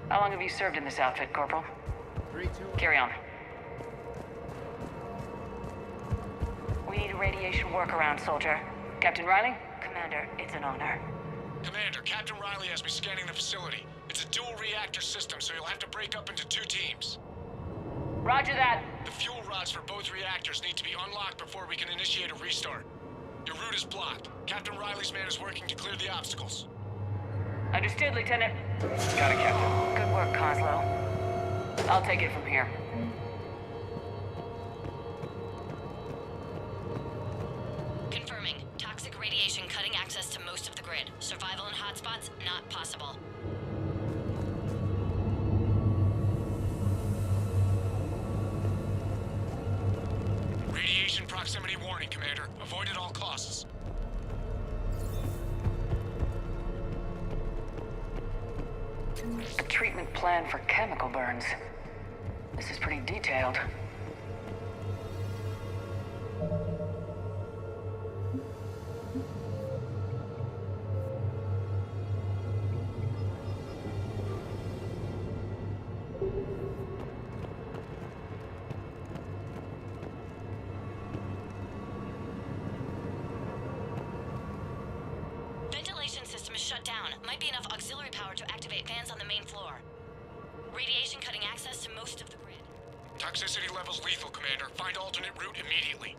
How long have you served in this outfit, Corporal? Carry on. We need a radiation workaround, soldier. Captain Riley? Commander, it's an honor. Commander, Captain Riley has me scanning the facility. It's a dual reactor system, so you'll have to break up into 2 teams. Roger that. The fuel rods for both reactors need to be unlocked before we can initiate a restart. Your route is blocked. Captain Riley's man is working to clear the obstacles. Understood, Lieutenant. Got it, Captain. Good work, Coslow. I'll take it from here. Confirming. Toxic radiation cutting access to most of the grid. Survival in hotspots, not possible. Radiation proximity warning, Commander. Avoid at all costs. A treatment plan for chemical burns. This is pretty detailed. might be enough auxiliary power to activate fans on the main floor. Radiation cutting access to most of the grid. Toxicity levels lethal, Commander. Find alternate route immediately.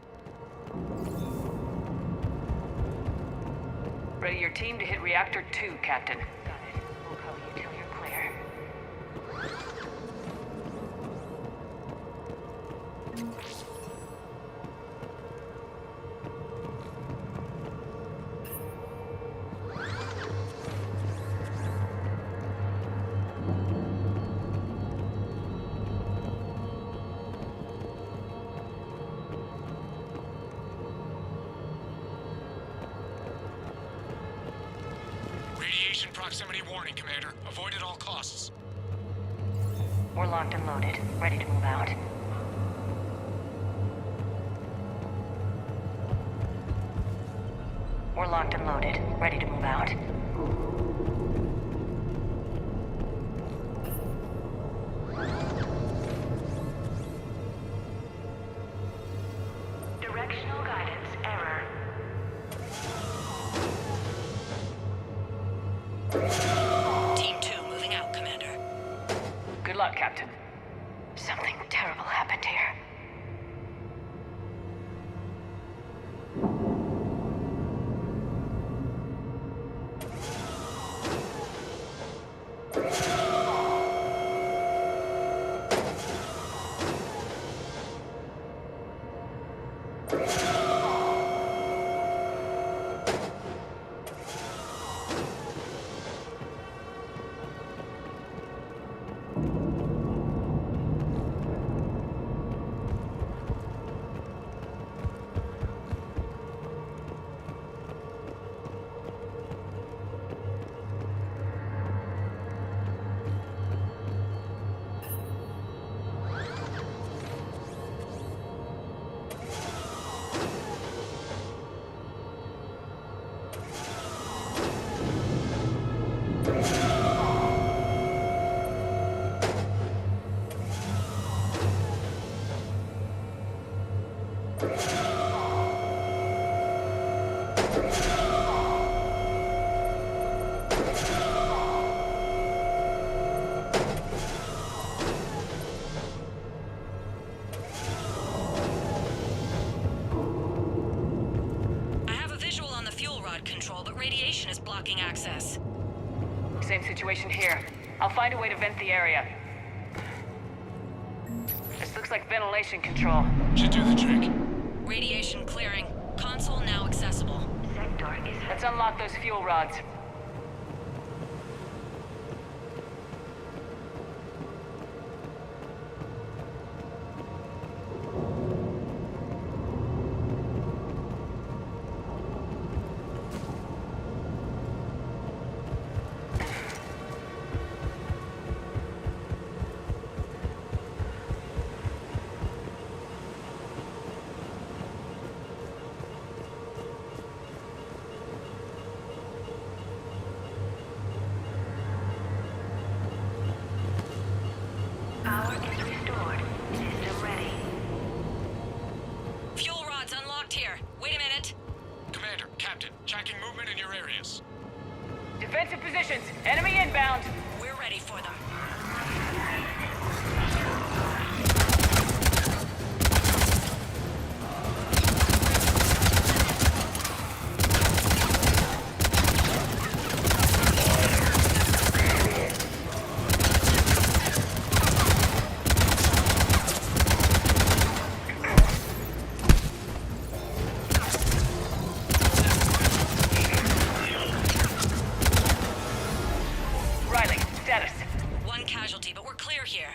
Ready your team to hit Reactor 2, Captain. Got it. We'll cover you till you're clear. Radiation proximity warning, Commander. Avoid at all costs. We're locked and loaded, ready to move out. We're locked and loaded, ready to move out. Directional guidance error. Team 2 moving out, Commander. Good luck, Captain. Something terrible happened here. Control, but radiation is blocking access. Same situation here. I'll find a way to vent the area. This looks like ventilation control. Should do the trick. Radiation clearing. Console now accessible. Sector is... Let's unlock those fuel rods. Power is restored. System ready. Fuel rods unlocked here. Wait a minute. Commander, Captain, tracking movement in your areas. Defensive positions. Enemy inbound. We're ready for them. Riley, status. One casualty, but we're clear here.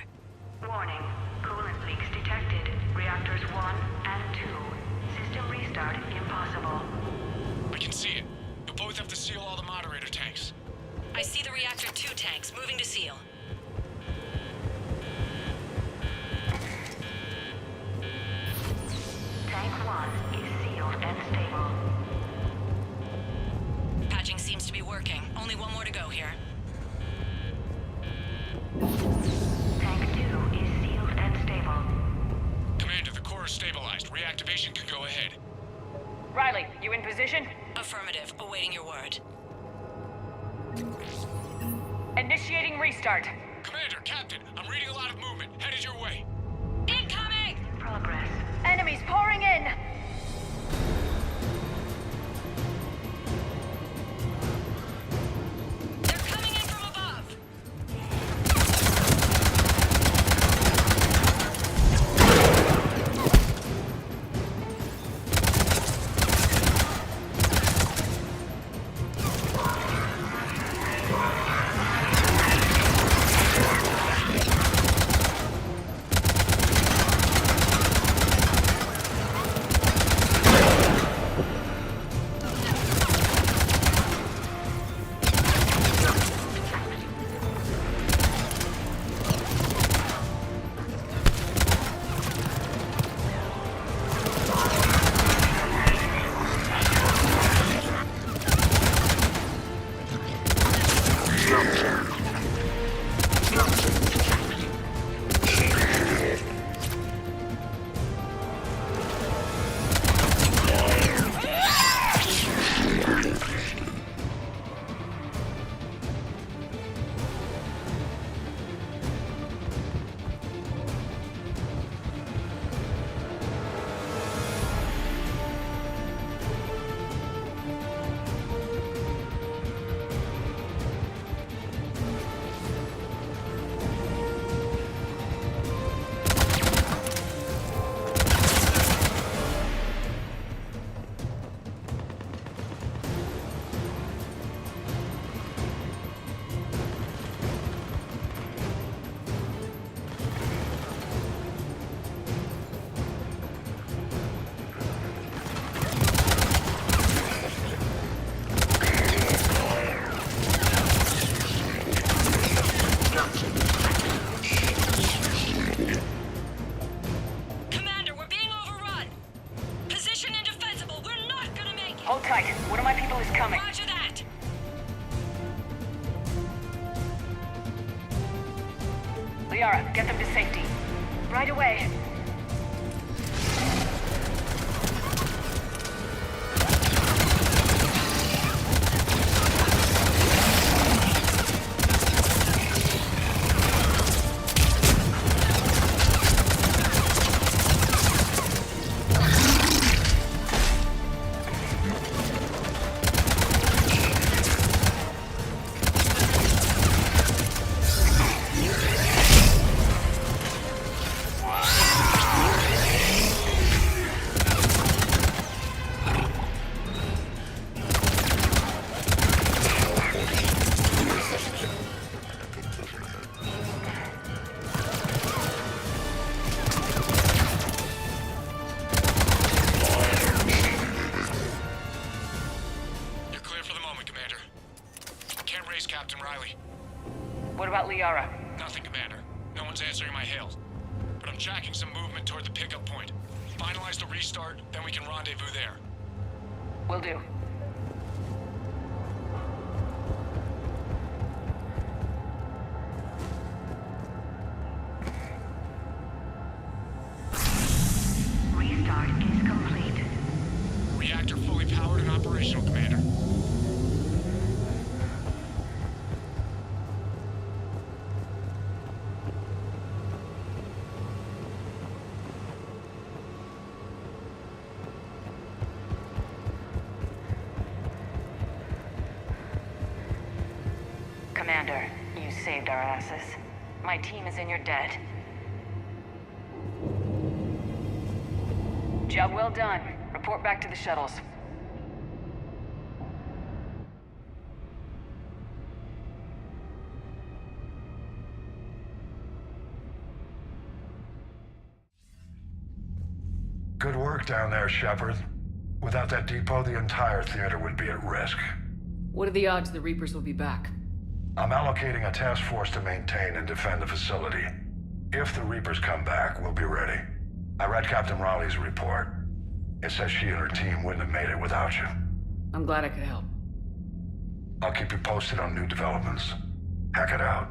Warning. Coolant leaks detected. Reactors 1 and 2. System restart impossible. We can see it. You'll both have to seal all the moderator tanks. I see the reactor 2 tanks moving to seal. Tank 1 is sealed and stable. Patching seems to be working. Only one more to go here. Tank 2 is sealed and stable. Commander, the core is stabilized. Reactivation can go ahead. Riley, you in position? Affirmative. Awaiting your word. Initiating restart. Commander, Captain, I'm reading a lot of movement. Headed your way. Incoming! Progress. Enemies pouring in! They're coming in from above! Commander, we're being overrun! Position indefensible, we're not gonna make it! Hold tight. One of my people is coming. Roger that! Liara, get them to safety. Right away. You're clear for the moment, Commander. Can't raise Captain Riley. What about Liara? Nothing, Commander. No one's answering my hails. But I'm tracking some movement toward the pickup point. Finalize the restart, then we can rendezvous there. Will do. Restart is complete. Reactor fully powered and operational, Commander. Commander, you saved our asses. My team is in your debt. Job well done. Report back to the shuttles. Good work down there, Shepard. Without that depot, the entire theater would be at risk. What are the odds the Reapers will be back? I'm allocating a task force to maintain and defend the facility. If the Reapers come back, we'll be ready. I read Captain Raleigh's report. It says she and her team wouldn't have made it without you. I'm glad I could help. I'll keep you posted on new developments. Hack it out.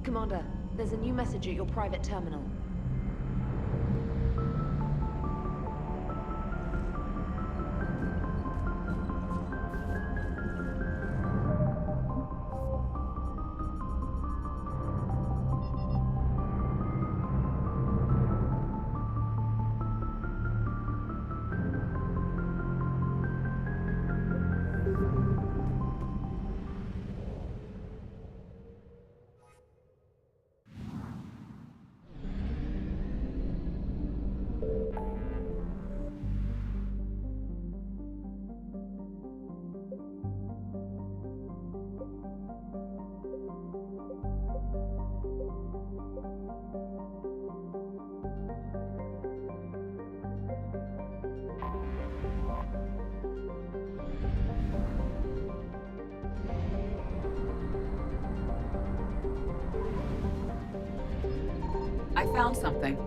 Commander, there's a new message at your private terminal. I found something.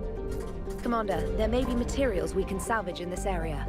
Commander, there may be materials we can salvage in this area.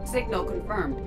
Signal confirmed.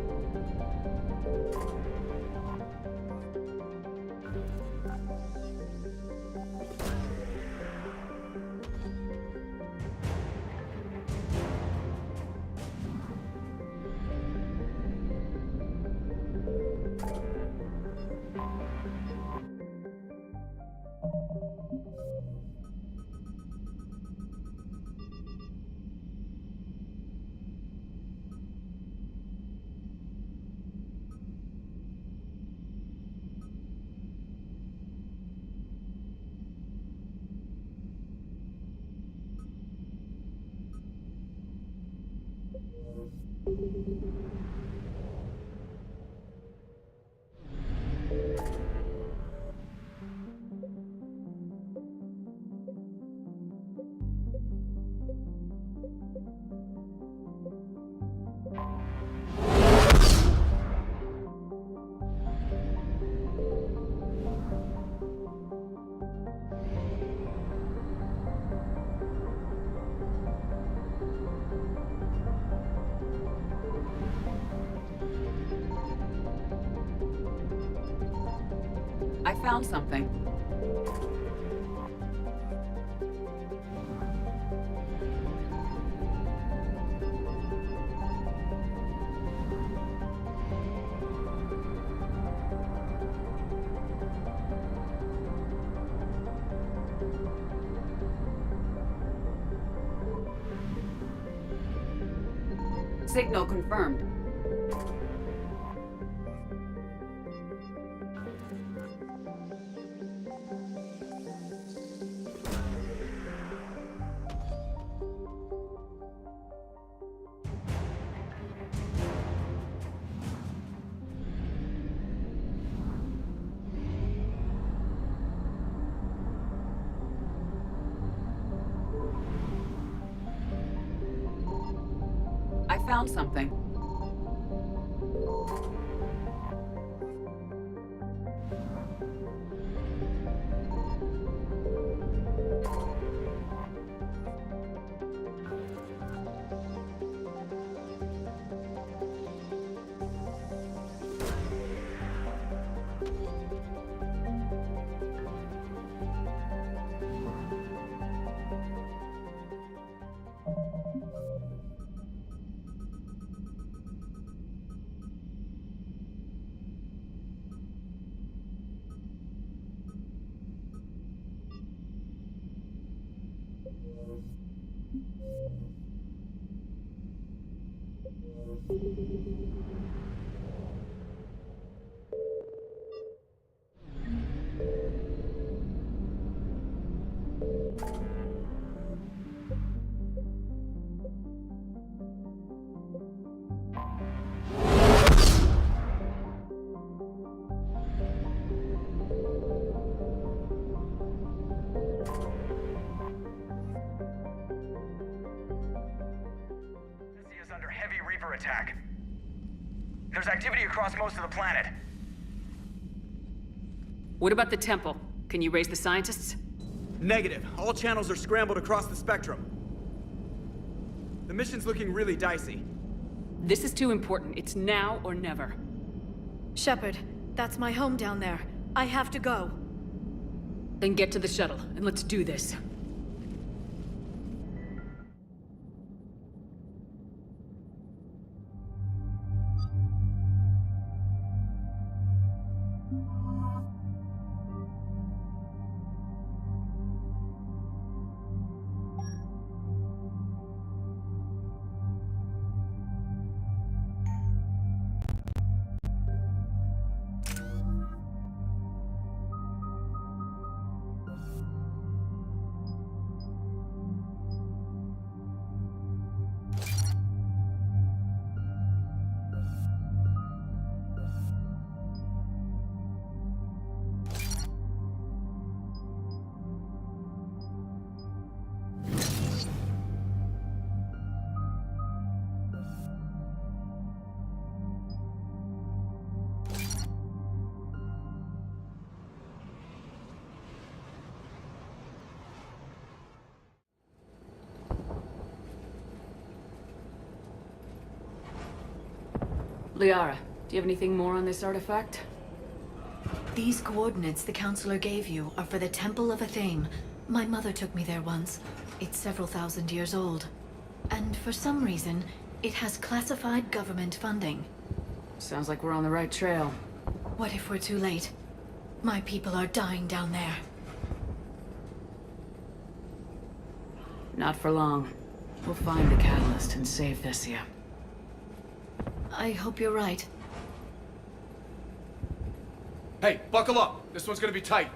I found something. Signal confirmed. I found something. Is under heavy Reaper attack. There's activity across most of the planet. What about the temple? Can you raise the scientists? Negative. All channels are scrambled across the spectrum. The mission's looking really dicey. This is too important. It's now or never. Shepard, that's my home down there. I have to go. Then get to the shuttle, and let's do this. Liara, do you have anything more on this artifact? These coordinates the Counselor gave you are for the Temple of Athame. My mother took me there once. It's several thousand years old. And for some reason, it has classified government funding. Sounds like we're on the right trail. What if we're too late? My people are dying down there. Not for long. We'll find the catalyst and save Thessia. I hope you're right. Hey, buckle up. This one's gonna be tight.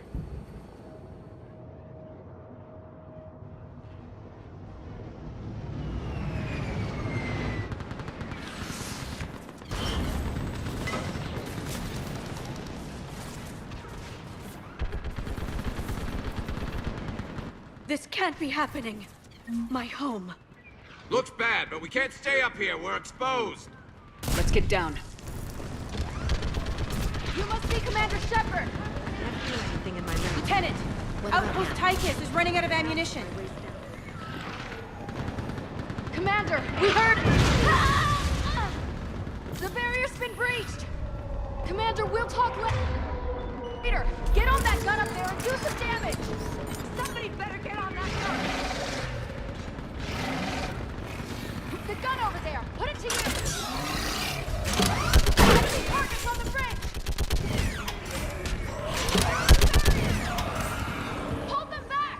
This can't be happening. My home. Looks bad, but we can't stay up here. We're exposed. Let's get down. You must be Commander Shepard! I can't feel anything in my mouth. Lieutenant! Outpost Tychus is running out of ammunition. Commander, we heard... The barrier's been breached! Commander, we'll talk later! Get on that gun up there and do some damage! Somebody better get on that gun! The gun over there! Put it to use! Enemy targets on the bridge! Hold them back!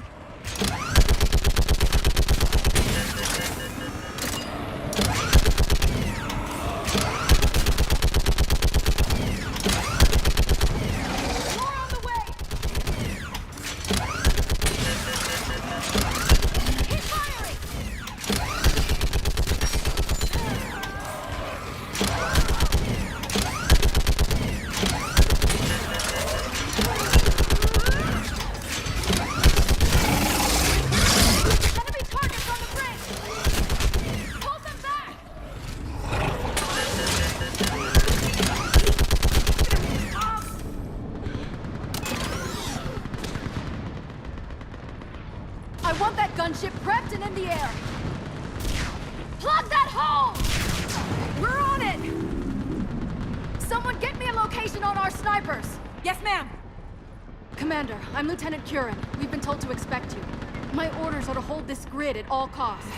want that gunship prepped and in the air. Plug that hole! We're on it! Someone get me a location on our snipers! Yes, ma'am. Commander, I'm Lieutenant Curran. We've been told to expect you. My orders are to hold this grid at all costs.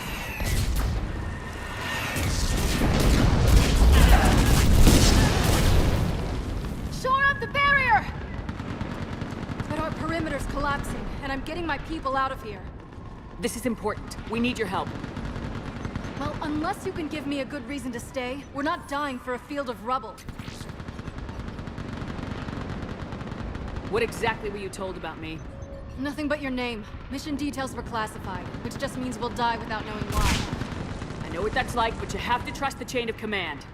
Shore up the barrier! But our perimeter's collapsing, and I'm getting my people out of here. This is important. We need your help. Well, unless you can give me a good reason to stay, we're not dying for a field of rubble. What exactly were you told about me? Nothing but your name. Mission details were classified, which just means we'll die without knowing why. I know what that's like, but you have to trust the chain of command.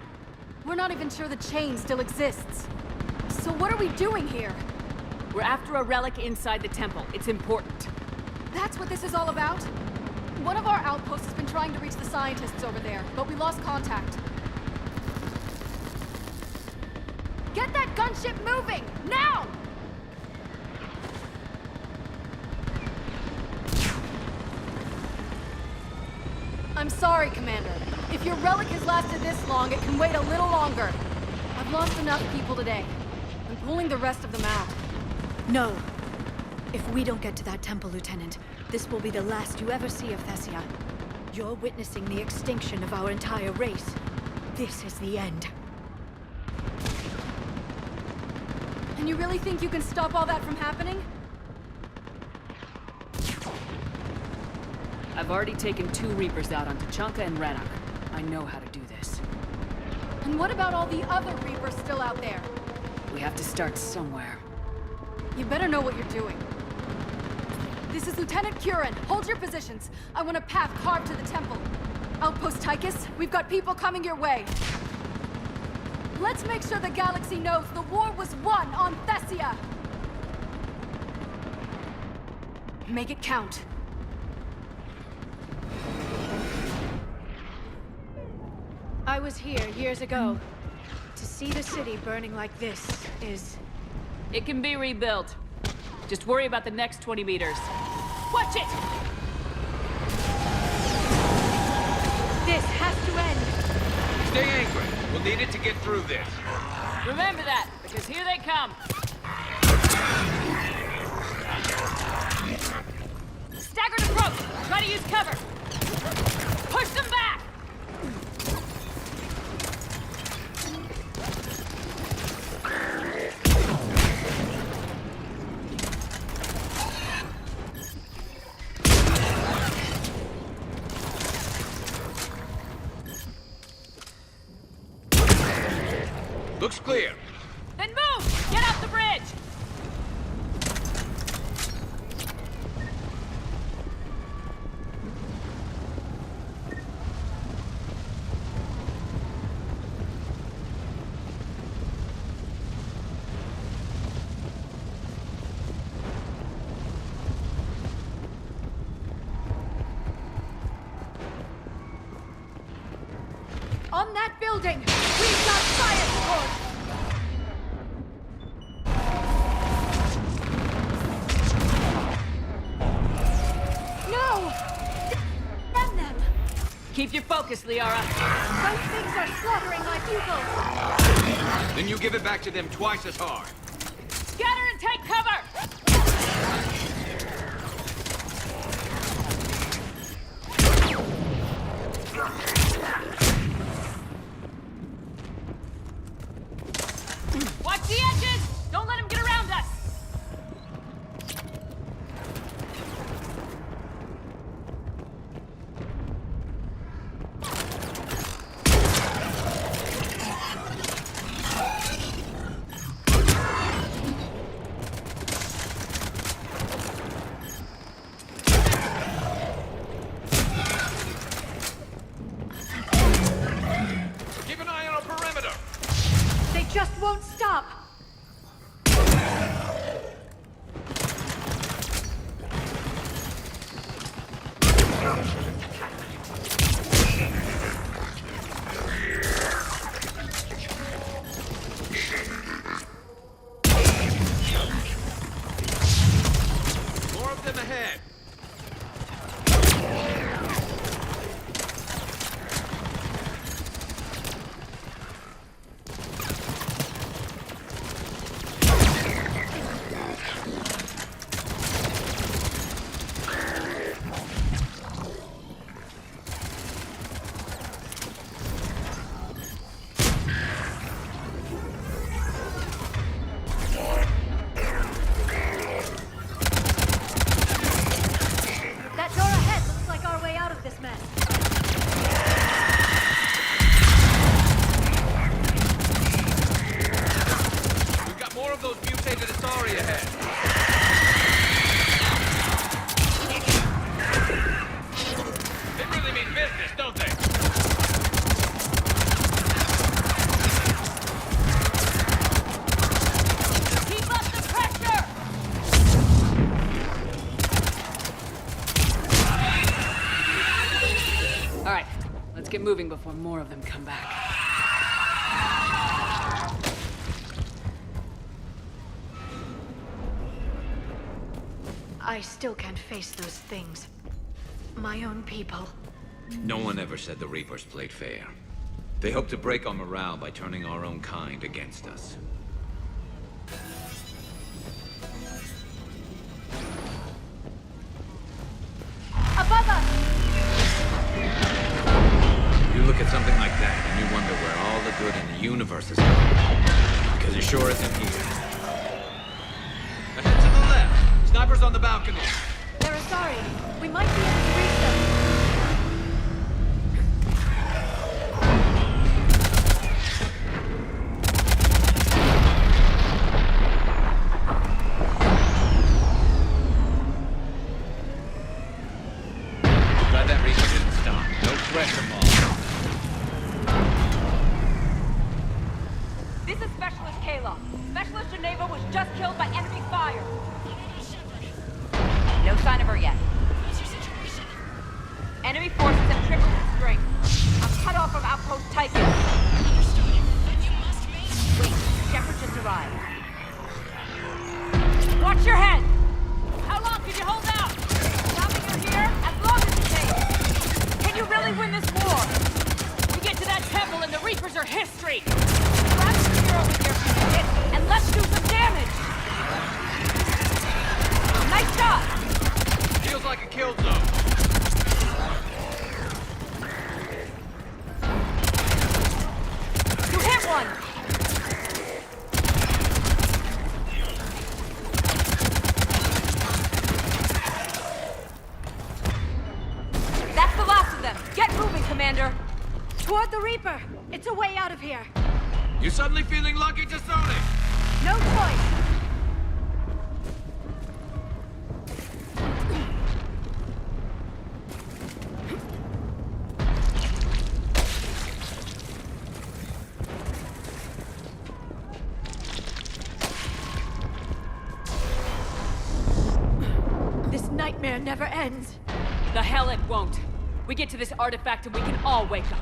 We're not even sure the chain still exists. So what are we doing here? We're after a relic inside the temple. It's important. That's what this is all about? One of our outposts has been trying to reach the scientists over there, but we lost contact. Get that gunship moving! Now! I'm sorry, Commander. If your relic has lasted this long, it can wait a little longer. I've lost enough people today. I'm pulling the rest of them out. No. If we don't get to that temple, Lieutenant, this will be the last you ever see of Thessia. You're witnessing the extinction of our entire race. This is the end. And you really think you can stop all that from happening? I've already taken 2 Reapers out on Tuchanka and Rannoch. I know how to do this. And what about all the other Reapers still out there? We have to start somewhere. You better know what you're doing. This is Lieutenant Curran. Hold your positions. I want a path carved to the temple. Outpost Tychus, we've got people coming your way. Let's make sure the galaxy knows the war was won on Thessia. Make it count. I was here years ago. To see the city burning like this is... It can be rebuilt. Just worry about the next 20 meters. Watch it! This has to end! Stay anchored. We'll need it to get through this. Remember that, because here they come. Staggered approach! Try to use cover! Push them back! Looks clear. Then move! Get off the bridge! On that building, we've got fire support! No! Damn them! Keep your focus, Liara. Those things are slaughtering my pupils! Then you give it back to them twice as hard. Scatter and take cover! Watch the edges! Don't let him get around us! Keep an eye on our perimeter. They just won't stop! More of them ahead. get moving before more of them come back. I still can't face those things. My own people. No one ever said the Reapers played fair. They hope to break our morale by turning our own kind against us. Above us! You look at something like that, and you wonder where all the good in the universe is gone. Because it sure isn't here. Ahead to the left! Snipers on the balcony! They're sorry. We might be able to reach them. Glad that Reaper didn't stop. No threat from all. This is Specialist Kayla. Specialist Geneva was just killed by enemy fire. No sign of her yet. What's your situation? Enemy forces have tripled in strength. I'm cut off from Outpost Tychus. Understood. But you must make... Wait, Shepard just arrived. Watch your head! How long can you hold out? Stopping you here? As long as it takes. Can you really win this war? We get to that temple and the Reapers are history. Grab the hero with your hit and let's do some damage! Nice shot! Feels like a kill zone. You hit one! That's the last of them. Get moving, Commander. Toward the Reaper. It's a way out of here. You suddenly feeling lucky to zone it? No choice. This nightmare never ends. The hell it won't. We get to this artifact and we can all wake up.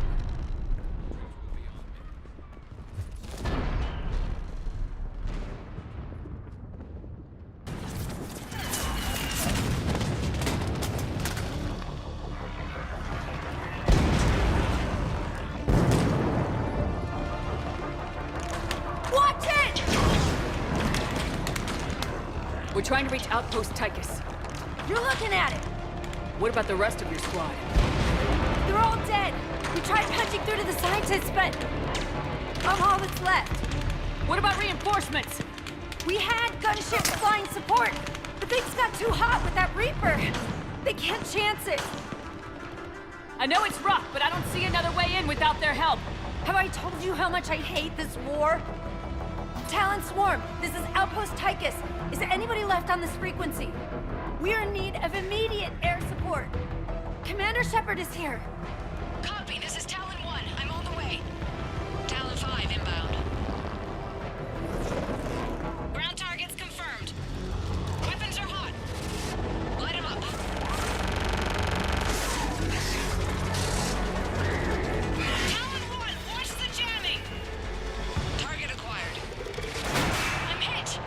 Watch it! We're trying to reach Outpost Tychus. You're looking at it. What about the rest of your squad? They're all dead. We tried punching through to the scientists, but I'm all that's left. What about reinforcements? We had gunships flying support, but things got too hot with that Reaper. They can't chance it. I know it's rough, but I don't see another way in without their help. Have I told you how much I hate this war? Talon Swarm, this is Outpost Tychus. Is there anybody left on this frequency? We are in need of immediate air support. Commander Shepard is here. Copy, this is Talon 1. I'm on the way. Talon 5 inbound. Ground targets confirmed. Weapons are hot. Light them up. Talon 1, watch the jamming! Target acquired. I'm hit.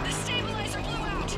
The stabilizer blew out.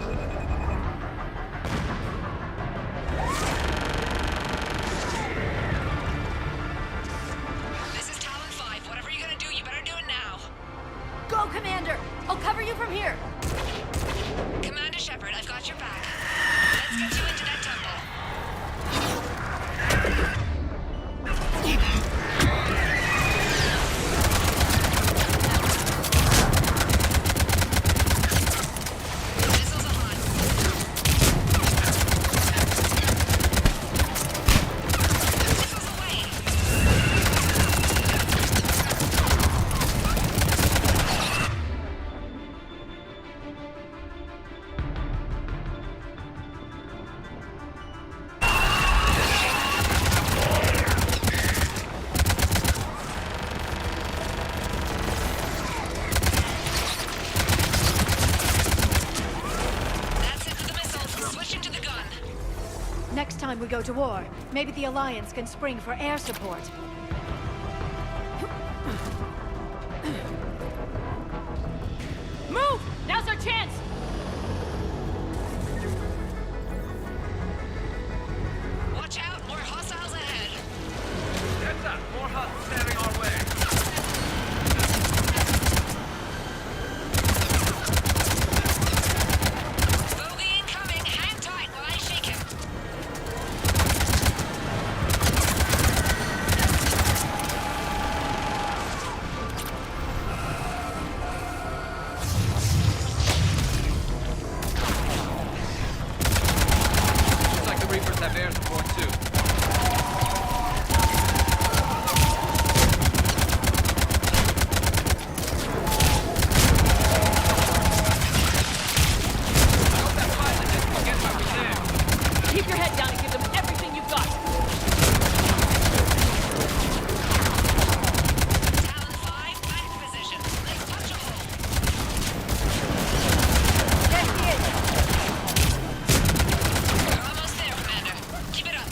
Next time we go to war, maybe the Alliance can spring for air support. Move! Now's our chance! Watch out, more hostiles ahead. Heads up, more huts standing our way. Bogey incoming. Hang tight while I shake him. Looks like the Reapers have air support too. Keep your head down and give them everything you've got. Talon 5, back position. Let's touch a hole. That's it. We're almost there, Commander. Keep it up.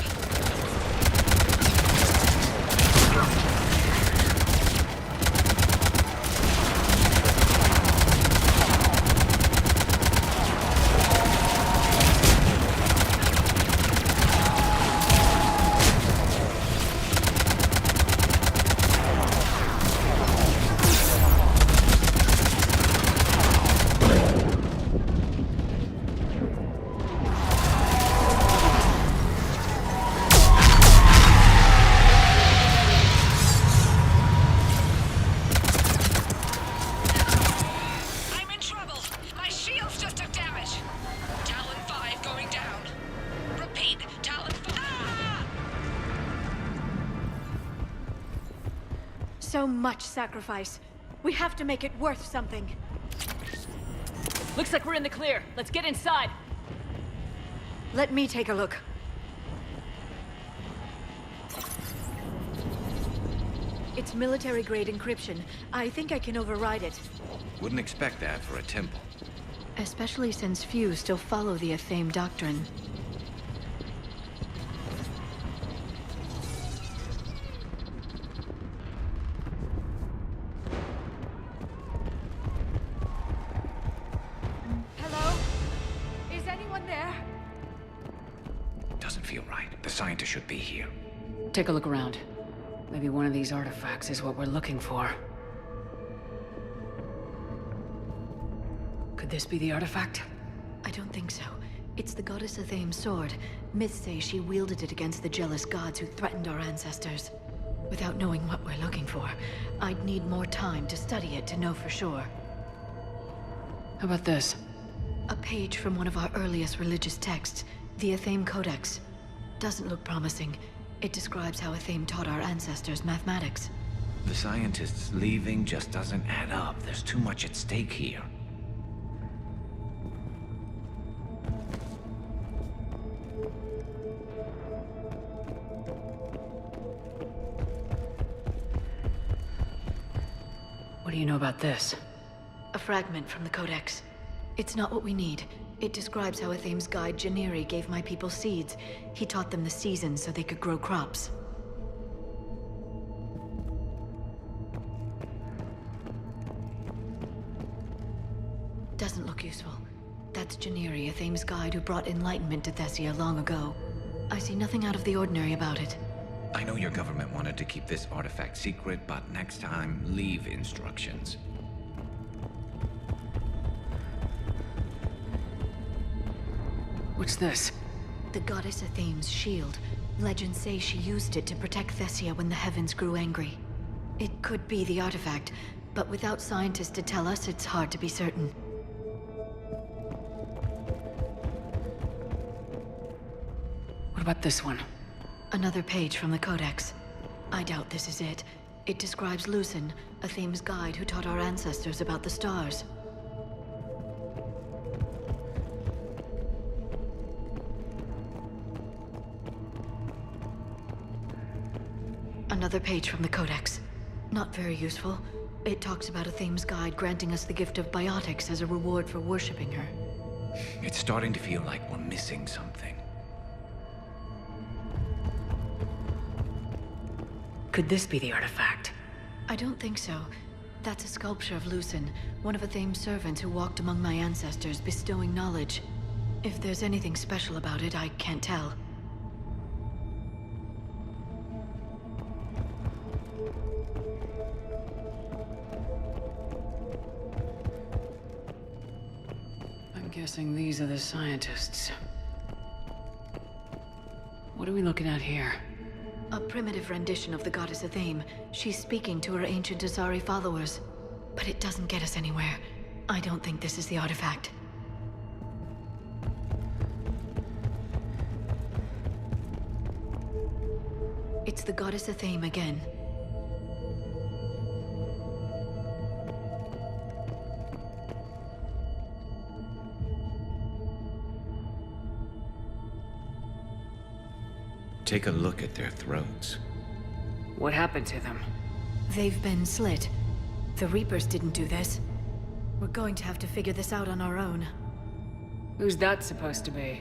I'm in trouble. My shields just took damage. Talon 5 going down. Repeat, Talon 5. Ah! So much sacrifice. We have to make it worth something. Looks like we're in the clear. Let's get inside. Let me take a look. It's military-grade encryption. I think I can override it. Wouldn't expect that for a temple. Especially since few still follow the Athame doctrine. Hello? Is anyone there? Doesn't feel right. The scientist should be here. Take a look around. Maybe one of these artifacts is what we're looking for. Could this be the artifact? I don't think so. It's the goddess Athame's sword. Myths say she wielded it against the jealous gods who threatened our ancestors. Without knowing what we're looking for, I'd need more time to study it to know for sure. How about this? A page from one of our earliest religious texts, the Athame Codex. Doesn't look promising. It describes how Athame taught our ancestors mathematics. The scientists leaving just doesn't add up. There's too much at stake here. What do you know about this? A fragment from the Codex. It's not what we need. It describes how Athame's guide Janiri gave my people seeds. He taught them the seasons so they could grow crops. Doesn't look useful. That's Janiri, Athame's guide who brought enlightenment to Thessia long ago. I see nothing out of the ordinary about it. I know your government wanted to keep this artifact secret, but next time, leave instructions. What's this? The goddess Athame's shield. Legends say she used it to protect Thessia when the heavens grew angry. It could be the artifact, but without scientists to tell us, it's hard to be certain. What about this one? Another page from the Codex. I doubt this is it. It describes Lucen, Athame's guide who taught our ancestors about the stars. Another page from the Codex. Not very useful. It talks about Athame's guide granting us the gift of biotics as a reward for worshipping her. It's starting to feel like we're missing something. Could this be the artifact? I don't think so. That's a sculpture of Lucen, one of Athame's servants who walked among my ancestors, bestowing knowledge. If there's anything special about it, I can't tell. I'm guessing these are the scientists. What are we looking at here? A primitive rendition of the goddess Athame. She's speaking to her ancient Asari followers. But it doesn't get us anywhere. I don't think this is the artifact. It's the goddess Athame again. Take a look at their throats. What happened to them? They've been slit. The Reapers didn't do this. We're going to have to figure this out on our own. Who's that supposed to be?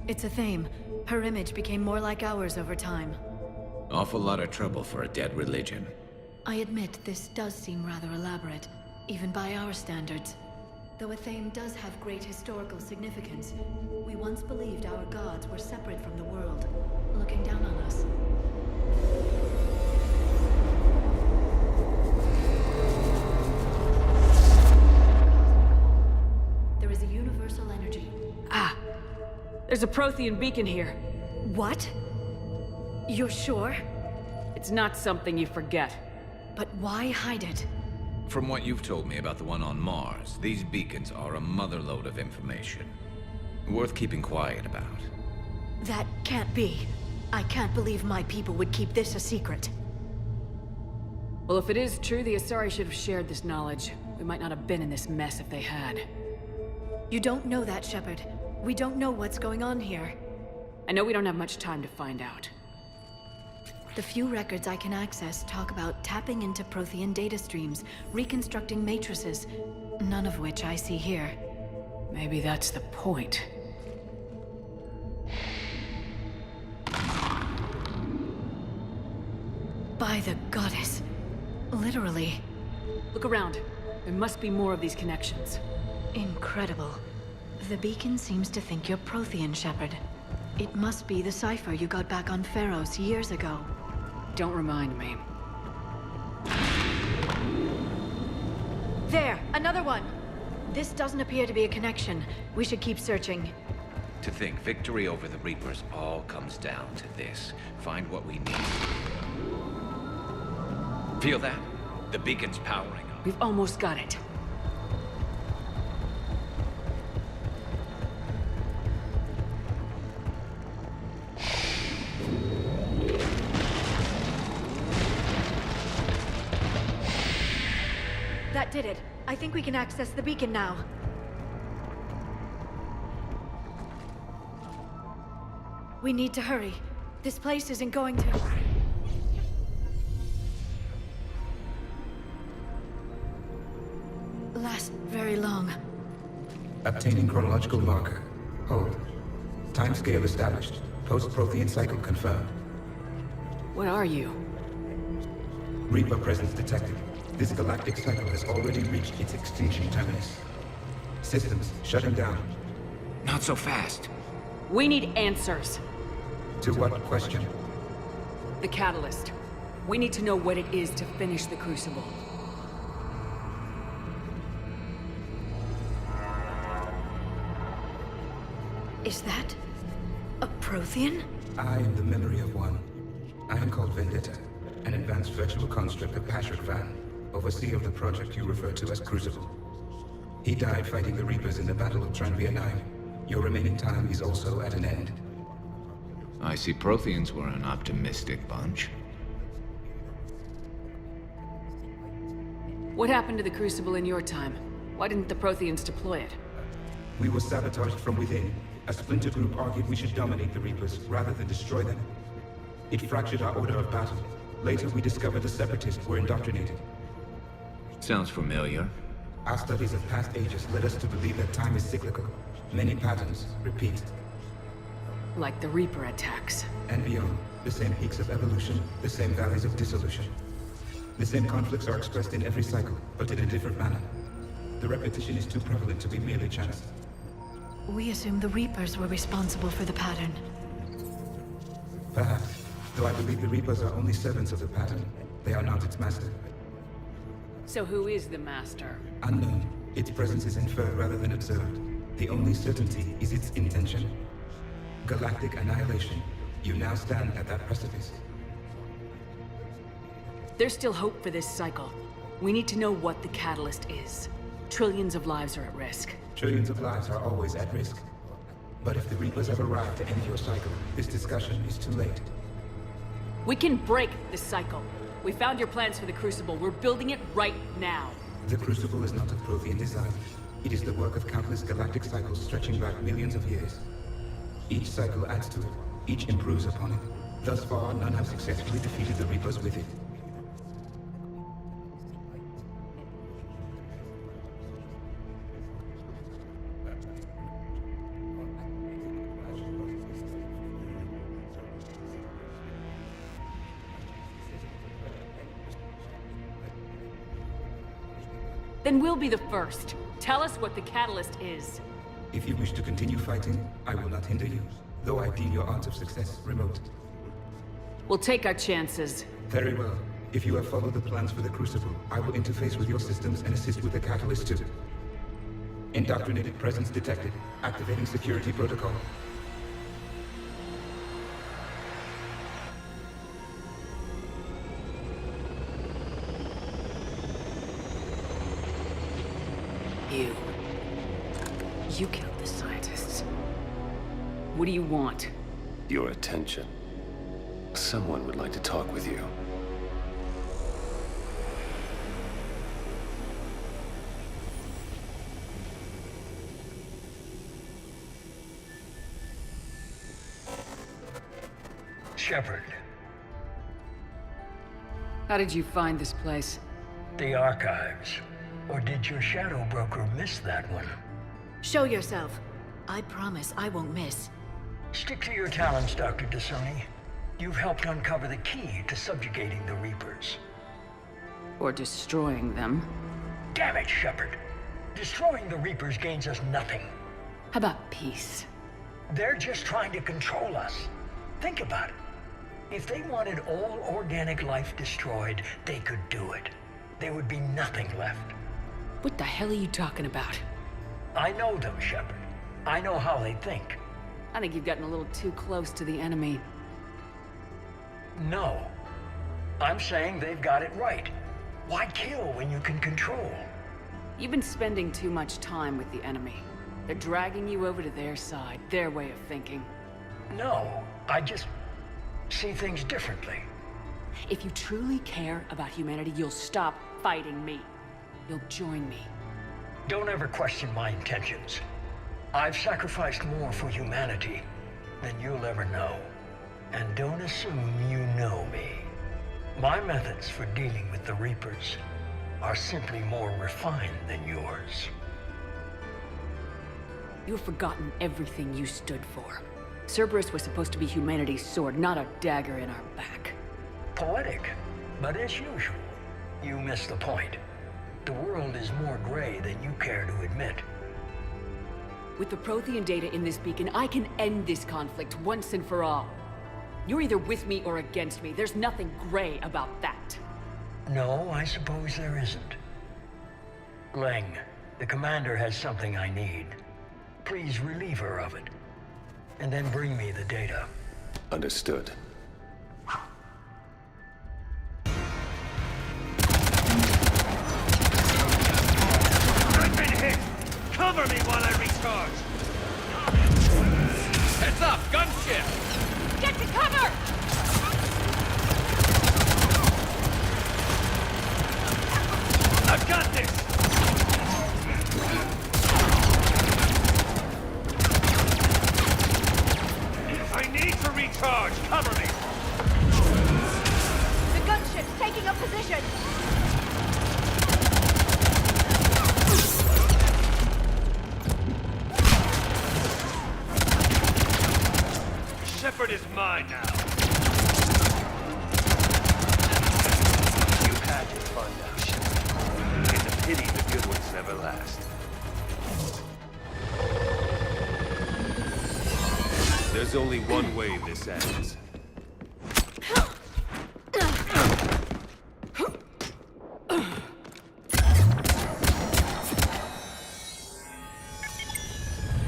It's Athame. Her image became more like ours over time. Awful lot of trouble for a dead religion. I admit this does seem rather elaborate, even by our standards. Though Athame does have great historical significance, we once believed our gods were separate from the world, looking down on us. There is a universal energy. Ah! There's a Prothean beacon here. What? You're sure? It's not something you forget. But why hide it? From what you've told me about the one on Mars, these beacons are a motherlode of information. Worth keeping quiet about. That can't be. I can't believe my people would keep this a secret. Well, if it is true, the Asari should have shared this knowledge. We might not have been in this mess if they had. You don't know that, Shepard. We don't know what's going on here. I know we don't have much time to find out. The few records I can access talk about tapping into Prothean data streams, reconstructing matrices, none of which I see here. Maybe that's the point. By the goddess. Literally. Look around. There must be more of these connections. Incredible. The beacon seems to think you're Prothean, Shepard. It must be the cipher you got back on Pharos years ago. Don't remind me. There! Another one! This doesn't appear to be a connection. We should keep searching. To think victory over the Reapers all comes down to this. Find what we need. Feel that? The beacon's powering up. We've almost got it. That did it. I think we can access the beacon now. We need to hurry. This place isn't going to... last very long. Obtaining chronological marker. Hold. Timescale established. Post-Prothean cycle confirmed. What are you? Reaper presence detected. This galactic cycle has already reached its extinction terminus. Systems shutting down. Not so fast. We need answers. To what question? The catalyst. We need to know what it is to finish the Crucible. Is that... a Prothean? I am the memory of one. I am called Vendetta, an advanced virtual construct of Patrick Van, overseer of the project you refer to as Crucible. He died fighting the Reapers in the Battle of Tranvia 9. Your remaining time is also at an end. I see Protheans were an optimistic bunch. What happened to the Crucible in your time? Why didn't the Protheans deploy it? We were sabotaged from within. A splinter group argued we should dominate the Reapers rather than destroy them. It fractured our order of battle. Later, we discovered the Separatists were indoctrinated. Sounds familiar. Our studies of past ages led us to believe that time is cyclical. Many patterns repeat. Like the Reaper attacks. And beyond, the same peaks of evolution, the same valleys of dissolution. The same conflicts are expressed in every cycle, but in a different manner. The repetition is too prevalent to be merely chance. We assume the Reapers were responsible for the pattern. Perhaps, though I believe the Reapers are only servants of the pattern. They are not its master. So who is the Master? Unknown. Its presence is inferred rather than observed. The only certainty is its intention. Galactic annihilation. You now stand at that precipice. There's still hope for this cycle. We need to know what the catalyst is. Trillions of lives are at risk. Trillions of lives are always at risk. But if the Reapers have arrived to end your cycle, this discussion is too late. We can break this cycle. We found your plans for the Crucible. We're building it right now. The Crucible is not of Prothean design. It is the work of countless galactic cycles stretching back millions of years. Each cycle adds to it. Each improves upon it. Thus far, none have successfully defeated the Reapers with it. Then we'll be the first. Tell us what the catalyst is. If you wish to continue fighting, I will not hinder you, though I deem your odds of success remote. We'll take our chances. Very well. If you have followed the plans for the Crucible, I will interface with your systems and assist with the catalyst too. Indoctrinated presence detected. Activating security protocol. You killed the scientists. What do you want? Your attention. Someone would like to talk with you. Shepard. How did you find this place? The archives. Or did your shadow broker miss that one? Show yourself. I promise I won't miss. Stick to your talents, Dr. T'Soni. You've helped uncover the key to subjugating the Reapers. Or destroying them. Damn it, Shepard. Destroying the Reapers gains us nothing. How about peace? They're just trying to control us. Think about it. If they wanted all organic life destroyed, they could do it. There would be nothing left. What the hell are you talking about? I know them, Shepard. I know how they think. I think you've gotten a little too close to the enemy. No. I'm saying they've got it right. Why kill when you can control? You've been spending too much time with the enemy. They're dragging you over to their side, their way of thinking. No, I just see things differently. If you truly care about humanity, you'll stop fighting me. You'll join me. Don't ever question my intentions. I've sacrificed more for humanity than you'll ever know. And don't assume you know me. My methods for dealing with the Reapers are simply more refined than yours. You've forgotten everything you stood for. Cerberus was supposed to be humanity's sword, not a dagger in our back. Poetic, but as usual, you miss the point. The world is more gray than you care to admit. With the Prothean data in this beacon, I can end this conflict once and for all. You're either with me or against me. There's nothing gray about that. No, I suppose there isn't. Leng, the commander has something I need. Please relieve her of it. And then bring me the data. Understood. I've been hit! Cover me while I recharge! Heads up! Gunship! Get to cover! I've got this! I need to recharge! Cover me! The gunship's taking up position! Shepard is mine now. You've had your fun now, Shepard. It's a pity the good ones never last. There's only one way this ends.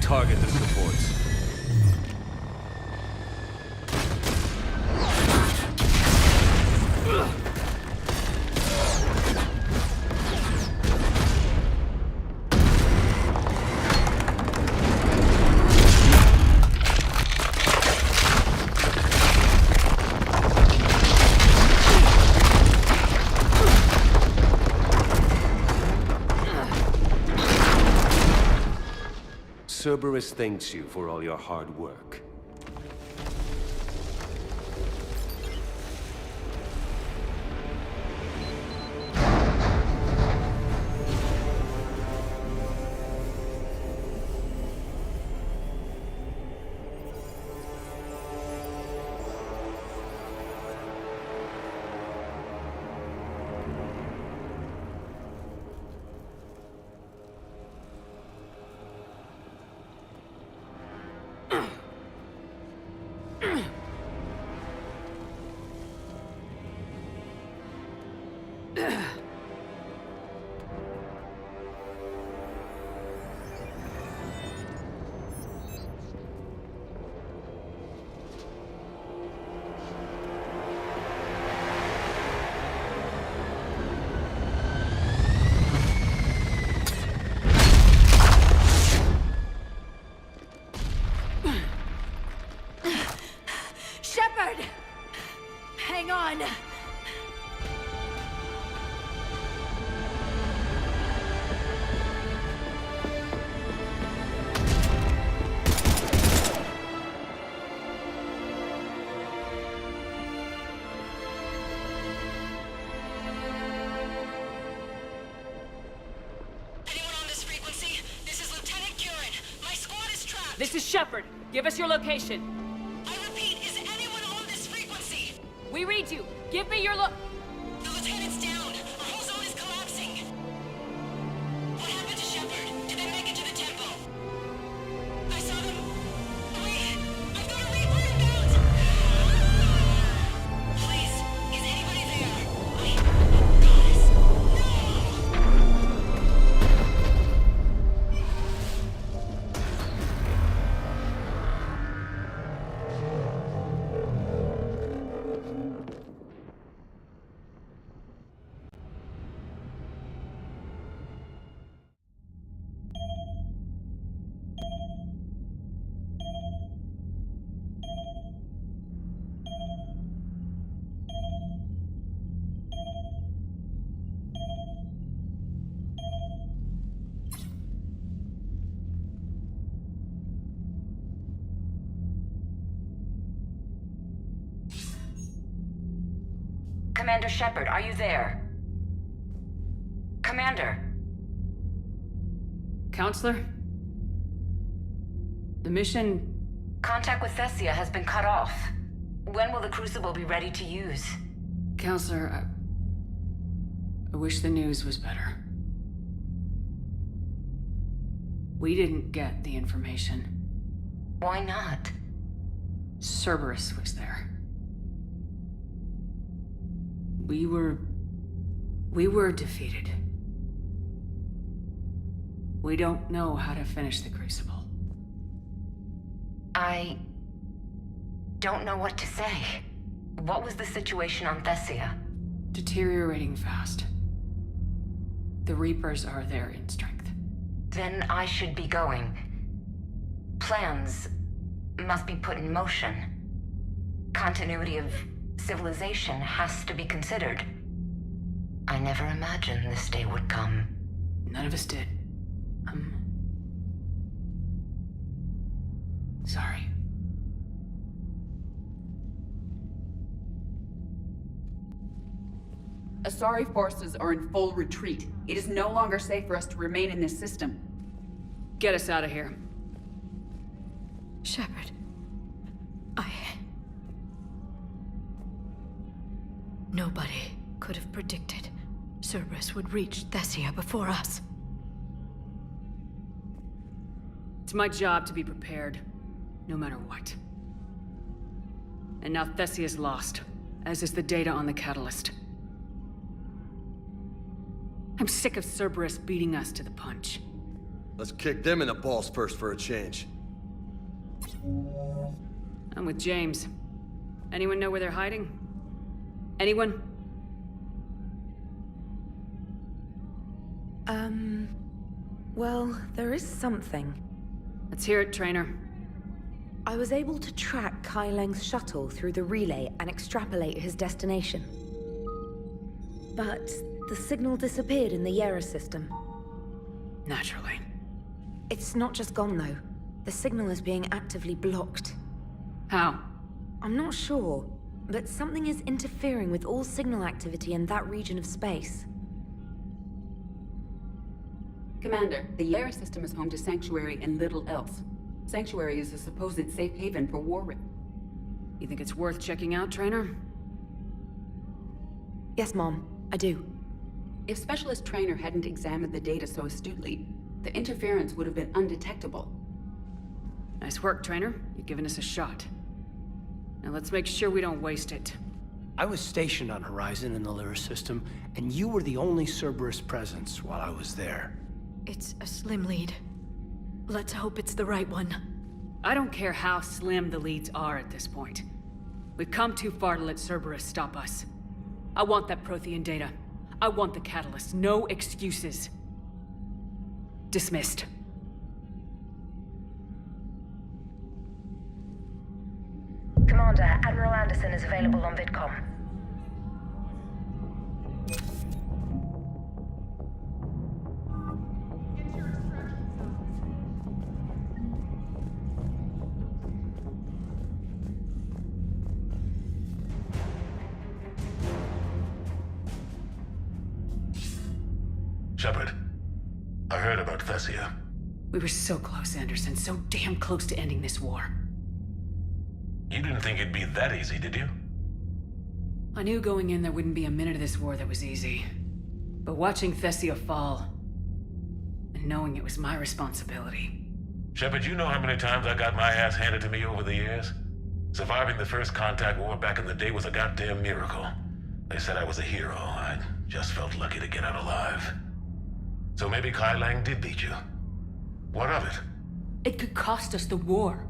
Target the supports. Cerberus thanks you for all your hard work. Shepard! Hang on! This is Shepard. Give us your location. I repeat, is anyone on this frequency? We read you. Give me your The lieutenant's down. Our whole zone is collapsing. What happened to Shepard? Did they make it to the temple? I saw them. Wait, I've got a Reaper inbound. Please, is anybody there? Goddess, Commander Shepard, are you there? Commander? Counselor? The mission... Contact with Thessia has been cut off. When will the Crucible be ready to use? Counselor, I wish the news was better. We didn't get the information. Why not? Cerberus was there. We were defeated. We don't know how to finish the Crucible. I don't know what to say. What was the situation on Thessia? Deteriorating fast. The Reapers are there in strength. Then I should be going. Plans must be put in motion. Continuity of civilization has to be considered. I never imagined this day would come. None of us did. Sorry. Asari forces are in full retreat. It is no longer safe for us to remain in this system. Get us out of here. Shepard, I Nobody could have predicted Cerberus would reach Thessia before us. It's my job to be prepared, no matter what. And now Thessia's lost, as is the data on the Catalyst. I'm sick of Cerberus beating us to the punch. Let's kick them in the balls first for a change. I'm with James. Anyone know where they're hiding? Anyone? Well, there is something. Let's hear it, Trainer. I was able to track Kai Leng's shuttle through the relay and extrapolate his destination. But the signal disappeared in the Yera system. Naturally. It's not just gone, though. The signal is being actively blocked. How? I'm not sure, but something is interfering with all signal activity in that region of space. Commander, the Yera system is home to Sanctuary and little else. Sanctuary is a supposed safe haven for war. You think it's worth checking out, Trainer? Yes, Mom, I do. If Specialist Trainer hadn't examined the data so astutely, the interference would have been undetectable. Nice work, Trainer. You've given us a shot. Now let's make sure we don't waste it. I was stationed on Horizon in the Lyra system, and you were the only Cerberus presence while I was there. It's a slim lead. Let's hope it's the right one. I don't care how slim the leads are at this point. We've come too far to let Cerberus stop us. I want that Prothean data. I want the Catalyst. No excuses. Dismissed. Commander, Admiral Anderson is available on VidCom. Shepard, I heard about Thessia. We were so close, Anderson. So damn close to ending this war. You didn't think it'd be that easy, did you? I knew going in there wouldn't be a minute of this war that was easy. But watching Thessia fall, and knowing it was my responsibility. Shepard, you know how many times I got my ass handed to me over the years? Surviving the first contact war back in the day was a goddamn miracle. They said I was a hero. I just felt lucky to get out alive. So maybe Kai Lang did beat you. What of it? It could cost us the war.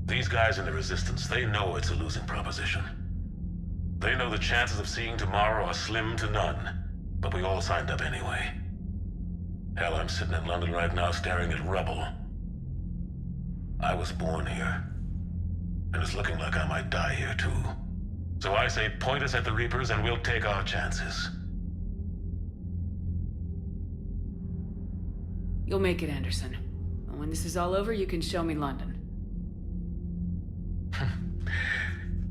These guys in the Resistance, they know it's a losing proposition. They know the chances of seeing tomorrow are slim to none. But we all signed up anyway. Hell, I'm sitting in London right now staring at rubble. I was born here. And it's looking like I might die here too. So I say point us at the Reapers and we'll take our chances. You'll make it, Anderson. And when this is all over, you can show me London.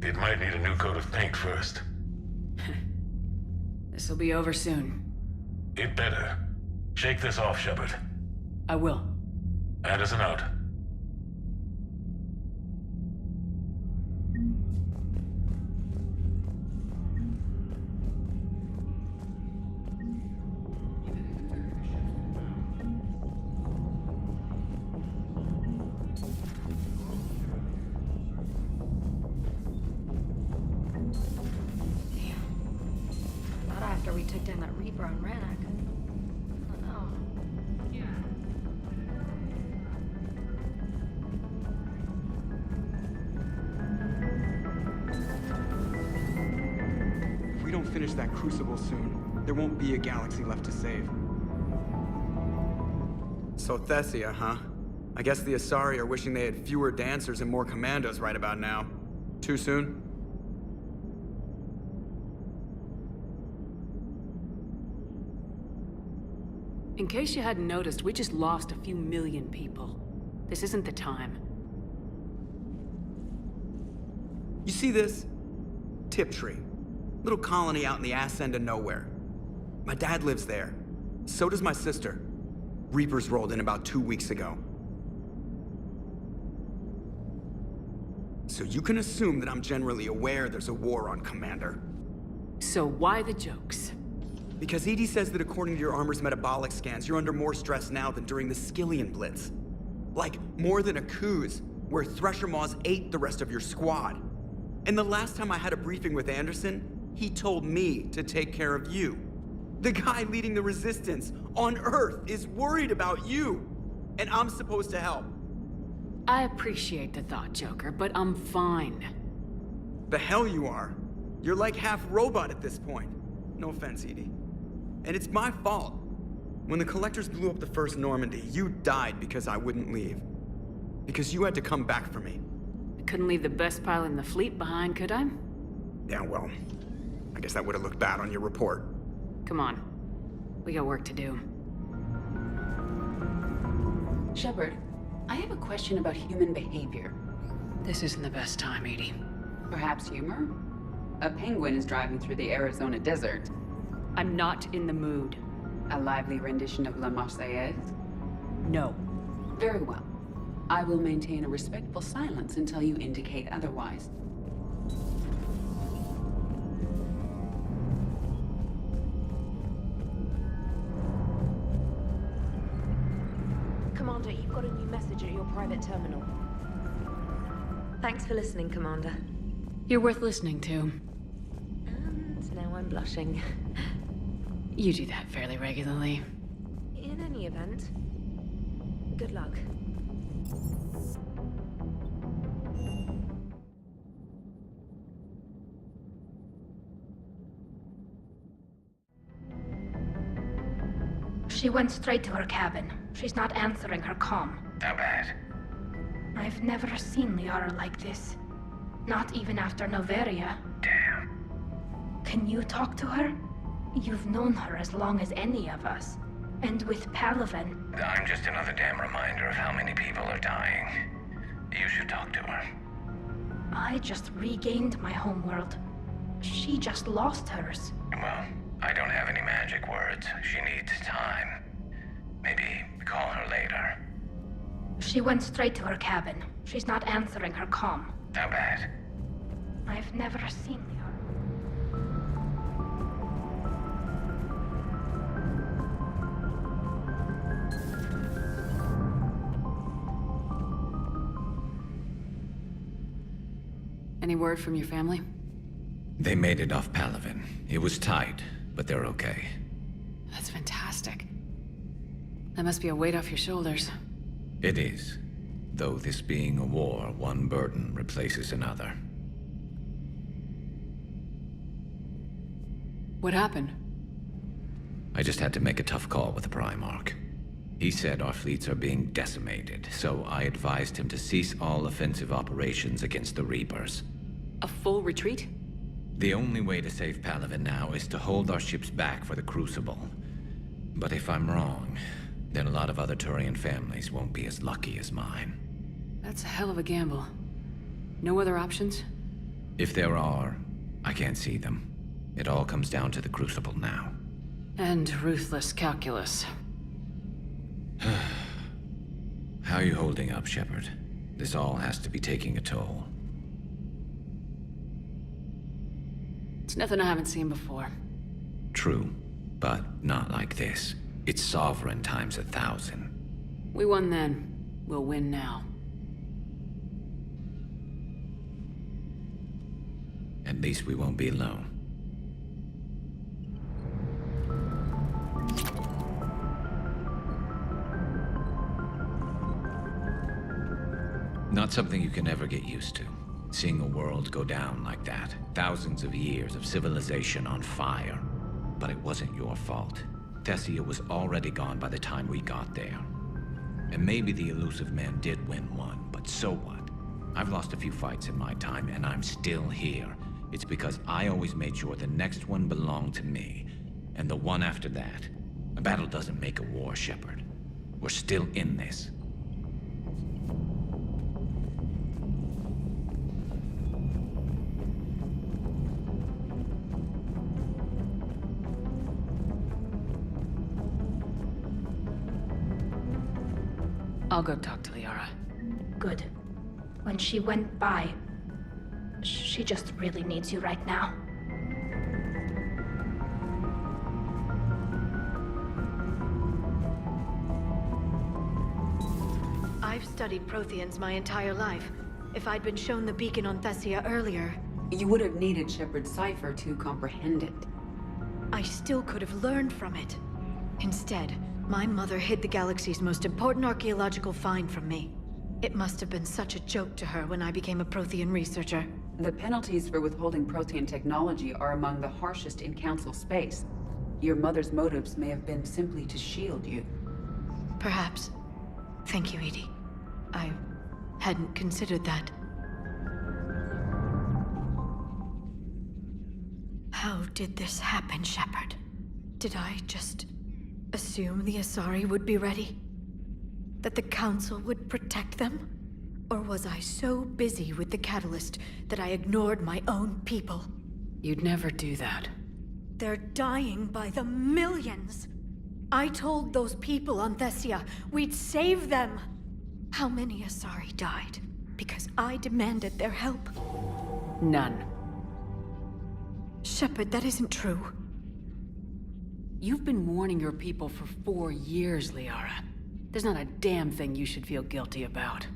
It might need a new coat of paint first. This'll be over soon. It better. Shake this off, Shepard. I will. Anderson out. We took down that Reaper on Rannoch. I don't know. If we don't finish that Crucible soon, there won't be a galaxy left to save. So Thessia, huh? I guess the Asari are wishing they had fewer dancers and more commandos right about now. Too soon? In case you hadn't noticed, we just lost a few million people. This isn't the time. You see this? Tiptree. Little colony out in the ass end of nowhere. My dad lives there. So does my sister. Reapers rolled in about 2 weeks ago. So you can assume that I'm generally aware there's a war on, Commander. So why the jokes? Because EDI says that according to your armor's metabolic scans, you're under more stress now than during the Skillian Blitz. Like, more than a Kuz, where Thresher Maws ate the rest of your squad. And the last time I had a briefing with Anderson, he told me to take care of you. The guy leading the resistance on Earth is worried about you, and I'm supposed to help. I appreciate the thought, Joker, but I'm fine. The hell you are. You're like half robot at this point. No offense, EDI. And it's my fault. When the Collectors blew up the first Normandy, you died because I wouldn't leave. Because you had to come back for me. I couldn't leave the best pilot in the fleet behind, could I? Yeah, well, I guess that would have looked bad on your report. Come on. We got work to do. Shepard, I have a question about human behavior. This isn't the best time, EDI. Perhaps humor? A penguin is driving through the Arizona desert. I'm not in the mood. A lively rendition of La Marseillaise? No. Very well. I will maintain a respectful silence until you indicate otherwise. Commander, you've got a new message at your private terminal. Thanks for listening, Commander. You're worth listening to. And now I'm blushing. You do that fairly regularly. In any event, good luck. She went straight to her cabin. She's not answering her comm. How bad? I've never seen Liara like this. Not even after Noveria. Damn. Can you talk to her? You've known her as long as any of us. And with Palaven... I'm just another damn reminder of how many people are dying. You should talk to her. I just regained my homeworld. She just lost hers. Well, I don't have any magic words. She needs time. Maybe call her later. She went straight to her cabin. She's not answering her comm. How bad? I've never seen Liara. Any word from your family? They made it off Palaven. It was tight, but they're okay. That's fantastic. That must be a weight off your shoulders. It is. Though this being a war, one burden replaces another. What happened? I just had to make a tough call with the Primarch. He said our fleets are being decimated, so I advised him to cease all offensive operations against the Reapers. A full retreat? The only way to save Palaven now is to hold our ships back for the Crucible. But if I'm wrong, then a lot of other Turian families won't be as lucky as mine. That's a hell of a gamble. No other options? If there are, I can't see them. It all comes down to the Crucible now. And ruthless calculus. How are you holding up, Shepard? This all has to be taking a toll. It's nothing I haven't seen before. True, but not like this. It's sovereign times 1,000. We won then. We'll win now. At least we won't be alone. Not something you can ever get used to. Seeing a world go down like that. Thousands of years of civilization on fire. But it wasn't your fault. Thessia was already gone by the time we got there. And maybe the Illusive Man did win one, but so what? I've lost a few fights in my time, and I'm still here. It's because I always made sure the next one belonged to me. And the one after that. A battle doesn't make a war, Shepard. We're still in this. I'll go talk to Liara. Good. When she went by, she just really needs you right now. studied Protheans my entire life. If I'd been shown the beacon on Thessia earlier... You would have needed Shepard's cipher to comprehend it. I still could have learned from it. Instead, my mother hid the galaxy's most important archaeological find from me. It must have been such a joke to her when I became a Prothean researcher. The penalties for withholding Prothean technology are among the harshest in Council space. Your mother's motives may have been simply to shield you. Perhaps. Thank you, EDI. I hadn't considered that. How did this happen, Shepard? Did I just assume the Asari would be ready? That the Council would protect them? Or was I so busy with the Catalyst that I ignored my own people? You'd never do that. They're dying by the millions! I told those people on Thessia we'd save them! How many Asari died because I demanded their help? None. Shepard, that isn't true. You've been warning your people for 4 years, Liara. There's not a damn thing you should feel guilty about.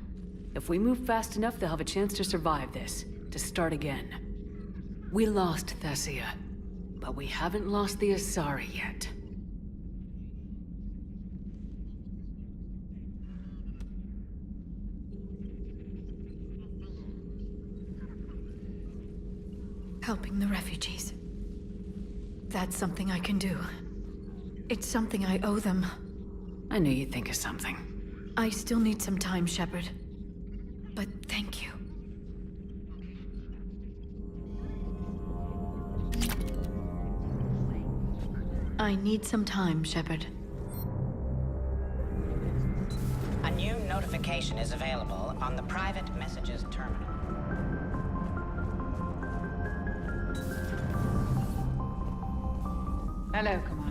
If we move fast enough, they'll have a chance to survive this, to start again. We lost Thessia, but we haven't lost the Asari yet. Helping the refugees. That's something I can do. It's something I owe them. I knew you'd think of something. I still need some time, Shepard. But thank you. I need some time, Shepard. A new notification is available on the private messages terminal. Hello, Commander.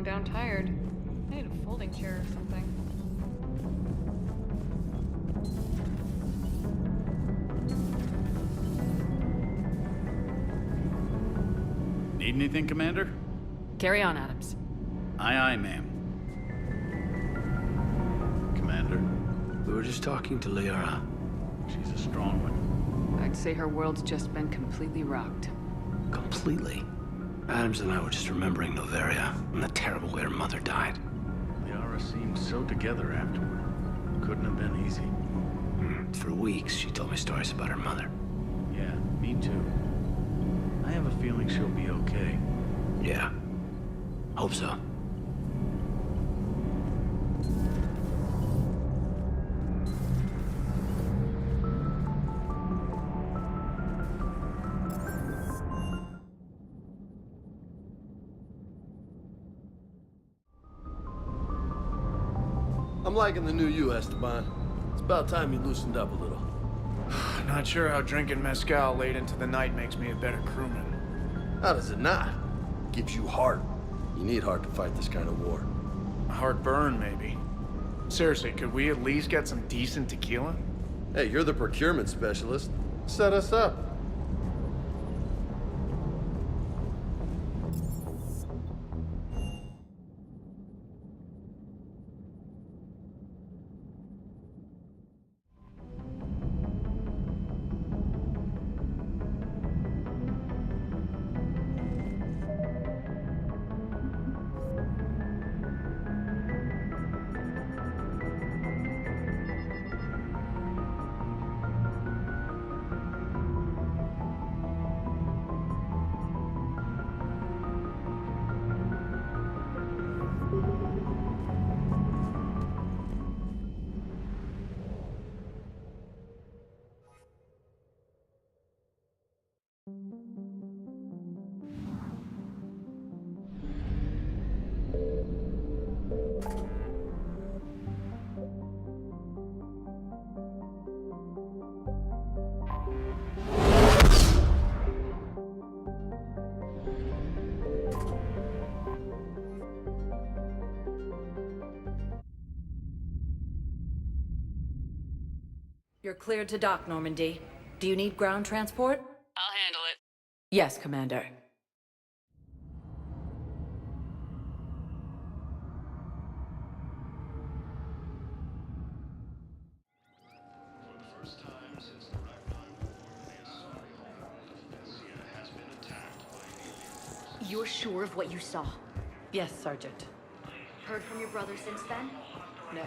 Down tired. I need a folding chair or something. Need anything, Commander? Carry on, Adams. Aye, aye, ma'am. Commander? We were just talking to Liara. She's a strong one. I'd say her world's just been completely rocked. Completely? Adams and I were just remembering Noveria and the terrible way her mother died. Liara seemed so together afterward. Couldn't have been easy. For weeks, she told me stories about her mother. Yeah, me too. I have a feeling she'll be okay. Yeah. Hope so. I'm liking the new you, Esteban. It's about time you loosened up a little. Not sure how drinking mezcal late into the night makes me a better crewman. How does it not? Gives you heart. You need heart to fight this kind of war. A heartburn, maybe. Seriously, could we at least get some decent tequila? Hey, you're the procurement specialist. Set us up. You're cleared to dock, Normandy. Do you need ground transport? I'll handle it. Yes, Commander. You're sure of what you saw? Yes, Sergeant. Heard from your brother since then? No,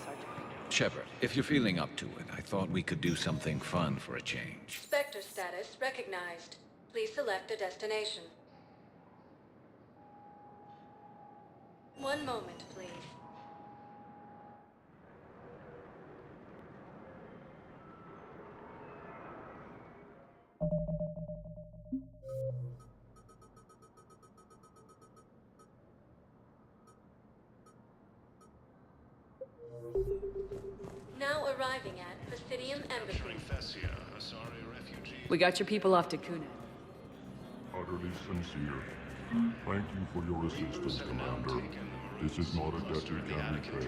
Sergeant. Shepard, if you're feeling up to it, I thought we could do something fun for a change. Spectre status recognized. Please select a destination. One moment, please. Now arriving at Presidium Embassy. We got your people off to Kuna. Utterly sincere. Thank you for your assistance, Commander. This is not a debt we can repay.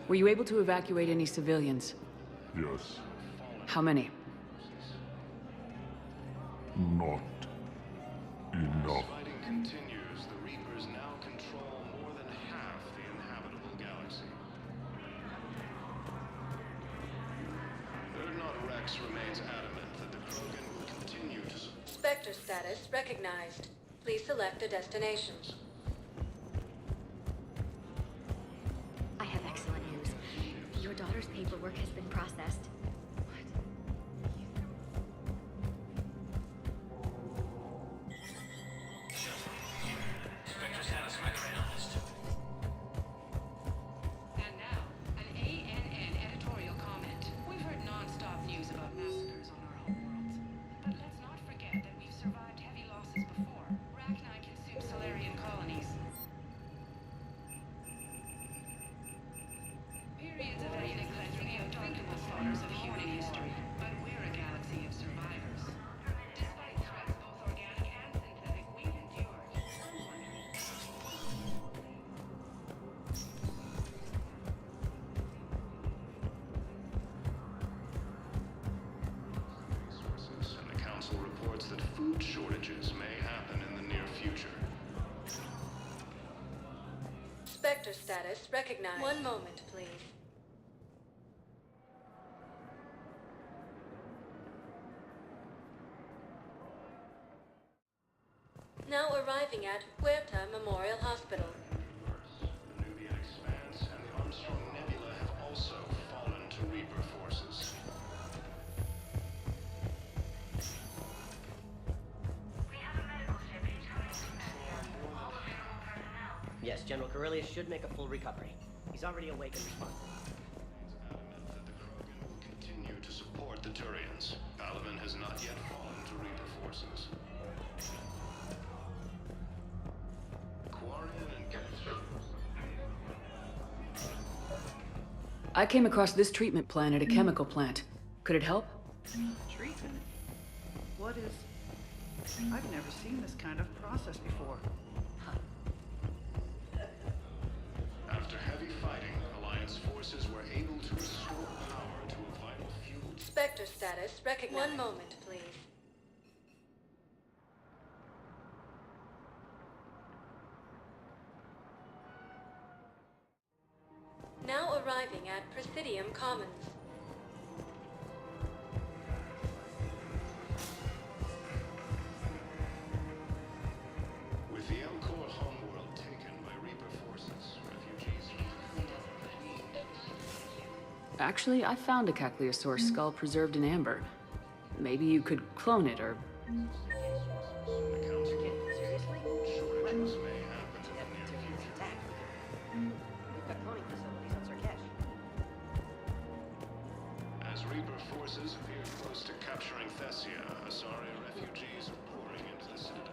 Were you able to evacuate any civilians? Yes, How many? not enough. Fighting continues. The Reapers now control more than half the inhabitable galaxy. Urdnot Rex remains adamant that the Krogan will continue to support. Spectre status recognized. Please select a destination. I have excellent news. Your daughter's paperwork has been processed. And now, an ANN editorial comment. We've heard non-stop news about massacres on our homeworlds. But let's not forget that we've survived heavy losses before. Rachni consumed Solarian colonies. Periods of ethnic cleansing and unthinkable slaughters of human history. But we're a galaxy of survivors. Despite threats both organic and synthetic, we've endured. Sources, and the Council reports that food shortages may happen in the near future. Spectre status recognized. One moment, please. Now arriving at Huerta Memorial Hospital. The Nubian Expanse and the Armstrong Nebula have also fallen to Reaper forces. Yes, General Corellius should make a full recovery. He's already awake and responsive. Adamant that the Krogan will continue to support the Turians. Palaven has not yet fallen to Reaper forces. Quarian and I came across this treatment plan at a chemical plant. Could it help? Treatment? What is... I've never seen this kind of process before. After heavy fighting, Alliance forces were able to restore power to a vital fuel. Spectre status recognized. One moment, please. Now arriving at Presidium Commons. With the Elcor homeworld taken by Reaper forces, refugees Actually, I found a Caccliosaurus skull preserved in amber. Maybe you could clone it or... As Reaper forces appear close to capturing Thessia, Asari refugees are pouring into the Citadel.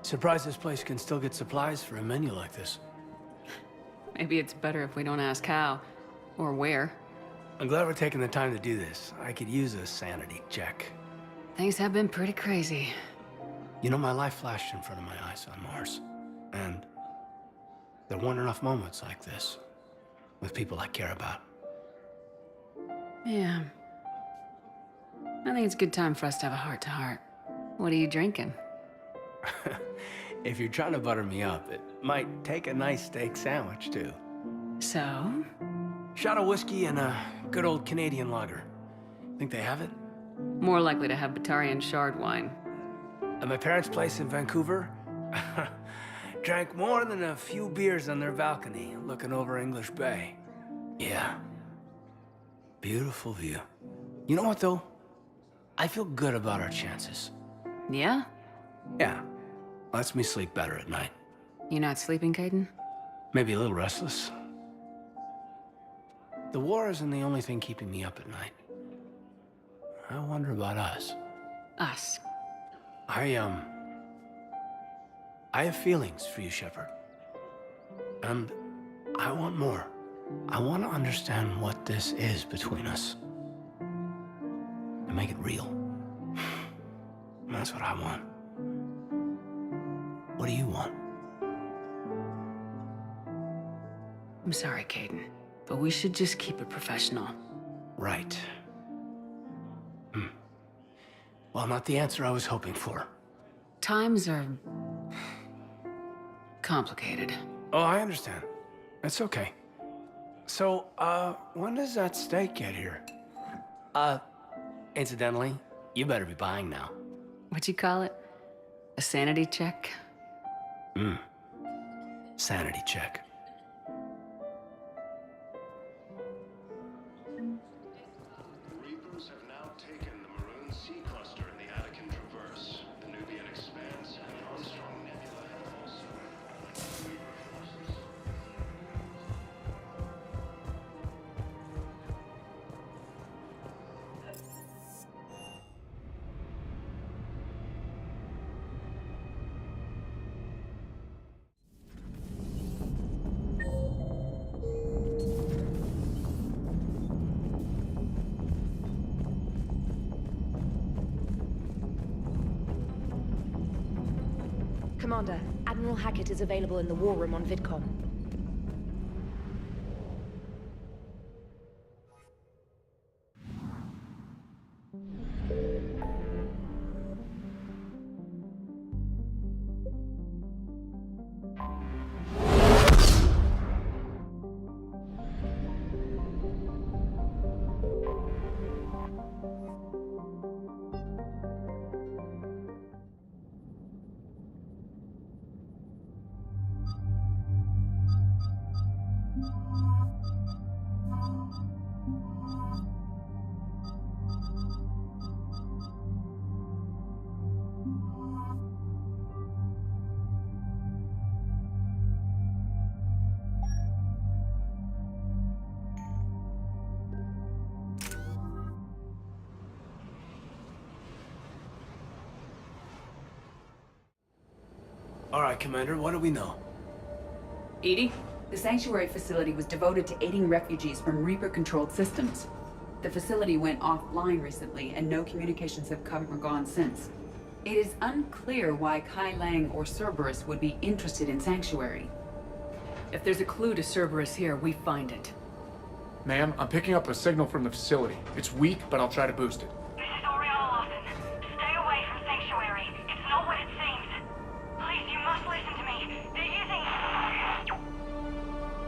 Surprised this place can still get supplies for a menu like this. Maybe it's better if we don't ask how. Or where. I'm glad we're taking the time to do this. I could use a sanity check. Things have been pretty crazy. You know, my life flashed in front of my eyes on Mars. And there weren't enough moments like this with people I care about. Yeah. I think it's a good time for us to have a heart-to-heart. What are you drinking? If you're trying to butter me up, it might take a nice steak sandwich, too. So? Shot of whiskey and a good old Canadian lager. Think they have it? More likely to have Batarian shard wine. At my parents' place in Vancouver, drank more than a few beers on their balcony, looking over English Bay. Yeah. Beautiful view. You know what, though? I feel good about our chances. Yeah? Yeah. Lets me sleep better at night. You not sleeping, Caden? Maybe a little restless. The war isn't the only thing keeping me up at night. I wonder about us. Us? I have feelings for you, Shepard. And I want more. I want to understand what this is between us. And make it real. That's what I want. What do you want? I'm sorry, Caden, but we should just keep it professional. Right. Well, not the answer I was hoping for. Times are complicated. Oh, I understand. It's okay. So, when does that steak get here? Incidentally, you better be buying now. What'd you call it? A sanity check? Sanity check. Reapers have now taken the Maroon Sea Cluster in the Attican Traverse. The Nubian Expanse and Armstrong Nebula have also. Commander, Admiral Hackett is available in the war room on VidCom. All right, Commander, what do we know? Edie? The sanctuary facility was devoted to aiding refugees from Reaper-controlled systems. The facility went offline recently, and no communications have come or gone since. It is unclear why Kai Lang or Cerberus would be interested in Sanctuary. If there's a clue to Cerberus here, we find it. Ma'am, I'm picking up a signal from the facility. It's weak, but I'll try to boost it. This is Oriana Lawson. Stay away from Sanctuary. It's not what it seems. Please, you must listen to me. They're using...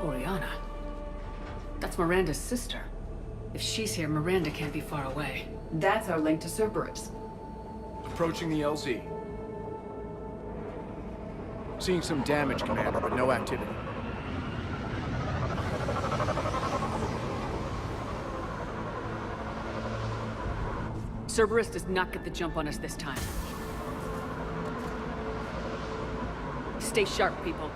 Oriana? That's Miranda's sister. If she's here, Miranda can't be far away. That's our link to Cerberus. Approaching the LZ. Seeing some damage, Commander, but no activity. Cerberus does not get the jump on us this time. Stay sharp, people.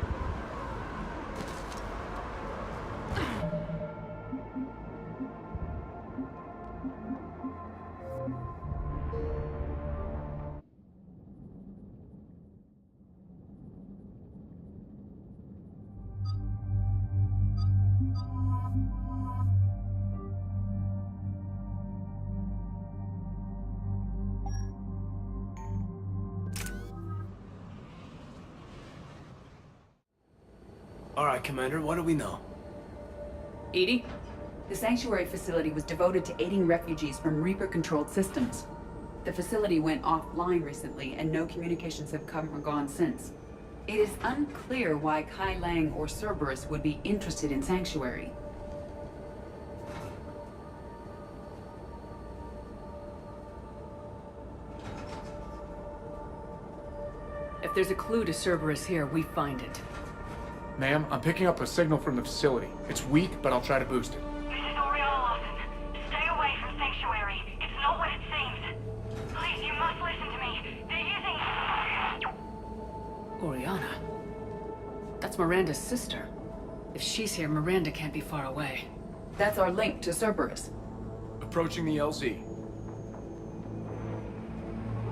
All right, Commander, what do we know? Edie? The Sanctuary facility was devoted to aiding refugees from Reaper-controlled systems. The facility went offline recently, and no communications have come or gone since. It is unclear why Kai Lang or Cerberus would be interested in Sanctuary. If there's a clue to Cerberus here, we find it. Ma'am, I'm picking up a signal from the facility. It's weak, but I'll try to boost it. This is Oriana Lawson. Stay away from Sanctuary. It's not what it seems. Please, you must listen to me. They're using... Oriana? That's Miranda's sister. If she's here, Miranda can't be far away. That's our link to Cerberus. Approaching the LZ.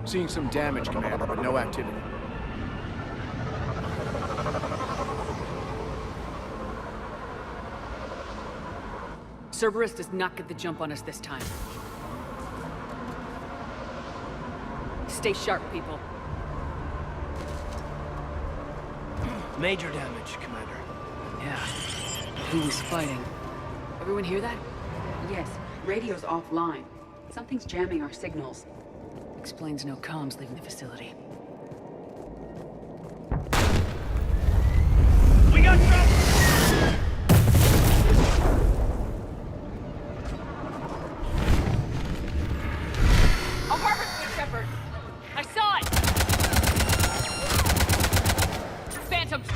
Seeing some damage, Commander, but no activity. Cerberus does not get the jump on us this time. Stay sharp, people. Major damage, Commander. Yeah. Who was fighting? Everyone hear that? Yes, radio's offline. Something's jamming our signals. Explains no comms leaving the facility. We got trouble! I saw it! Phantoms!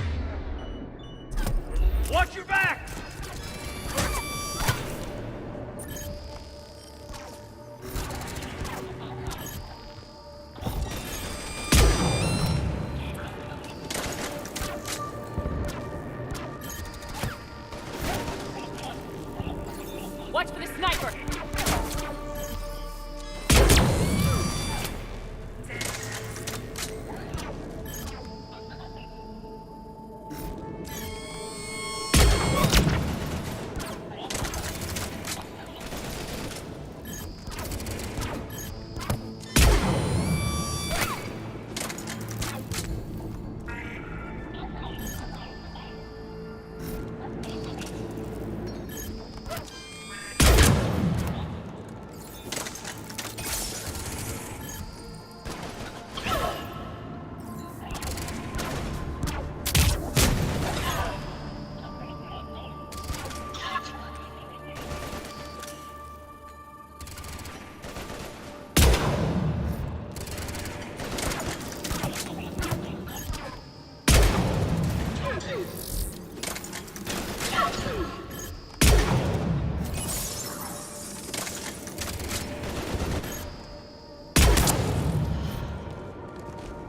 Watch your back! Watch for the sniper!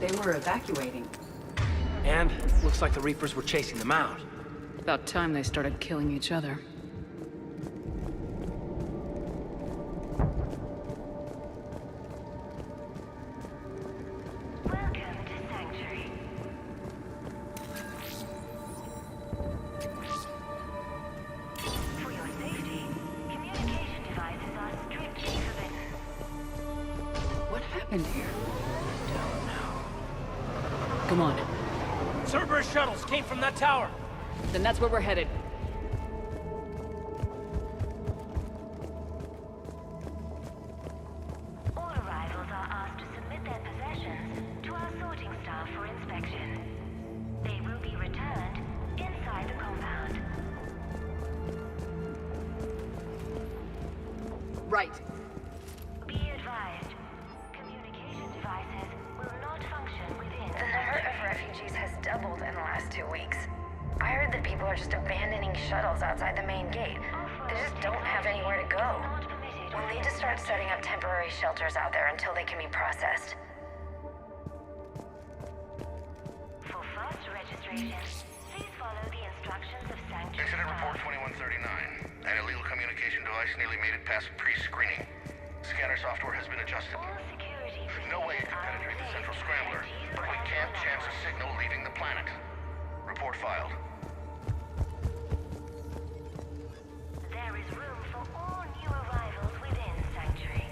They were evacuating. And looks like the Reapers were chasing them out. About time they started killing each other. Welcome to Sanctuary. For your safety, communication devices are strictly forbidden. What happened here? Come on. Cerberus shuttles came from that tower. Then that's where we're headed. All arrivals are asked to submit their possessions to our sorting staff for inspection. They will be returned inside the compound. Right. Be advised, communication devices will not function within. The number of refugees has doubled in the last 2 weeks. I heard that people are just abandoning shuttles outside the main gate. They just don't have anywhere to go. We'll need to start setting up temporary shelters out there until they can be processed. For fast registration, please follow the instructions of Sanctuary. Incident report 2139. An illegal communication device nearly made it past pre-screening. Scanner software has been adjusted. There's no way it can penetrate the central scrambler, but we can't chance a signal leaving the planet. Report filed. There is room for all new arrivals within Sanctuary.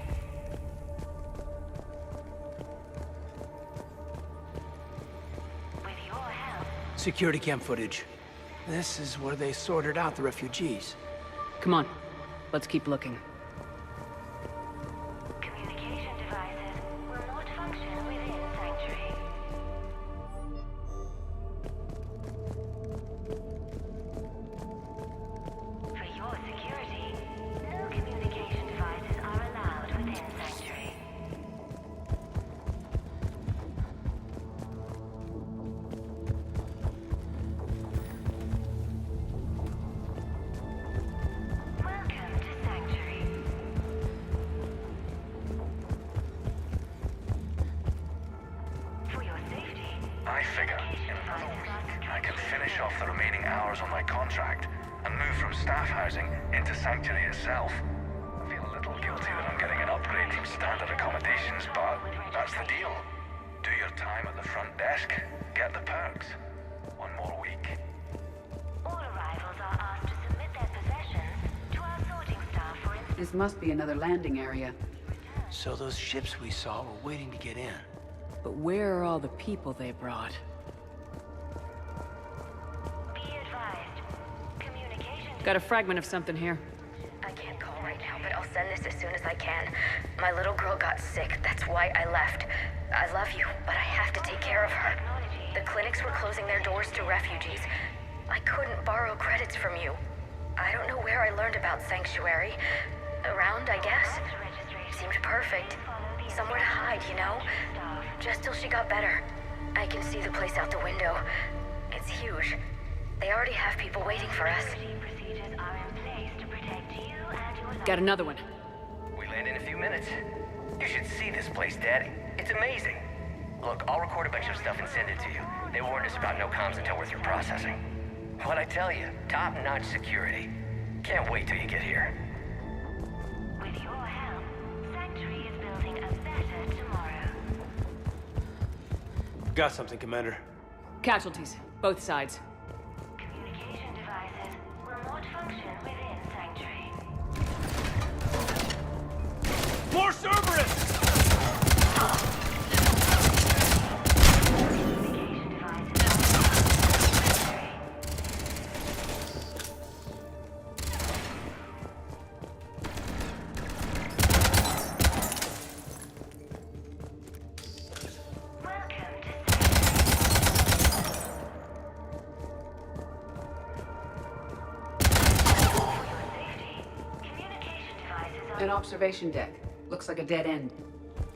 With your help, Security cam footage. This is where they sorted out the refugees. Come on. Let's keep looking. Communication devices will not function within Sanctuary. For your security, no communication devices are allowed within Sanctuary. Welcome to Sanctuary. For your safety, I figure in another week I can finish off the remaining hours on my contract and move from staff housing into Sanctuary itself. I feel a little guilty that I'm getting an upgrade from standard accommodations, but that's the deal. Do your time at the front desk, get the perks. One more week. all arrivals are asked to submit their possessions to our sorting staff for inspection. This must be another landing area. So those ships we saw were waiting to get in. But where are all the people they brought? Be advised, communication Got a fragment of something here. I can't call right now, but I'll send this as soon as I can. My little girl got sick. That's why I left. I love you, but I have to take care of her. The clinics were closing their doors to refugees. I couldn't borrow credits from you. I don't know where I learned about Sanctuary. Around, I guess. Seemed perfect. Somewhere to hide, you know? Just till she got better. I can see the place out the window. It's huge. They already have people waiting for us. procedures are in place to protect you and your Got another one. We land in a few minutes. You should see this place, Daddy. It's amazing. Look, I'll record a bunch of stuff and send it to you. They warned us about no comms until we're through processing. What'd I tell you? Top-notch security. Can't wait till you get here. With your help, Sanctuary is building a better tomorrow. Got something, Commander. Casualties, both sides. Communication devices will not function within Sanctuary. More Cerberus! Communication devices are Sanctuary. Welcome to An observation deck. Looks like a dead end.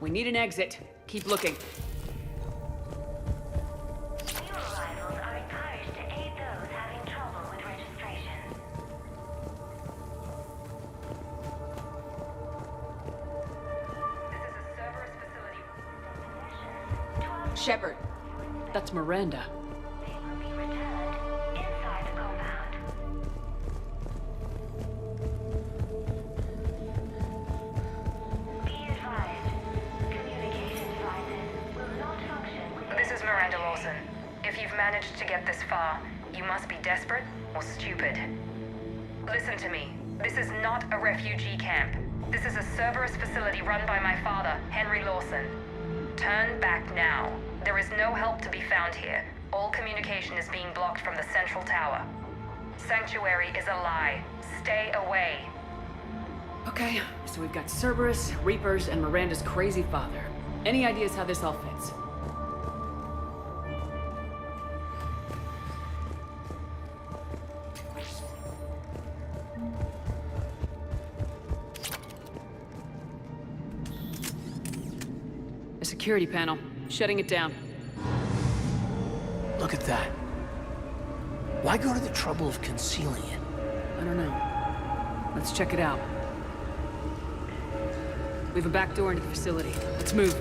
We need an exit. Keep looking. New arrivals are encouraged to aid those having trouble with registration. Shepard. That's Miranda. They will be returned inside the compound. Be advised, communication devices will not function. This is Miranda Lawson. If you've managed to get this far, you must be desperate or stupid. Listen to me. This is not a refugee camp. This is a Cerberus facility run by my father, Henry Lawson. Turn back now. There is no help to be found here. All communication is being blocked from the central tower. Sanctuary is a lie. Stay away. Okay, so we've got Cerberus, Reapers, and Miranda's crazy father. Any ideas how this all fits? A security panel. Shutting it down. Look at that. Why go to the trouble of concealing it? I don't know. Let's check it out. We have a back door into the facility. Let's move.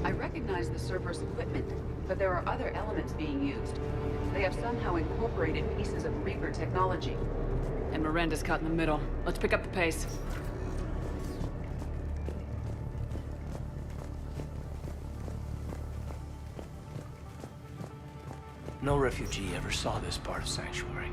I recognize the Cerberus equipment, but there are other elements being used. They have somehow incorporated pieces of Reaper technology. And Miranda's caught in the middle. Let's pick up the pace. No refugee ever saw this part of Sanctuary.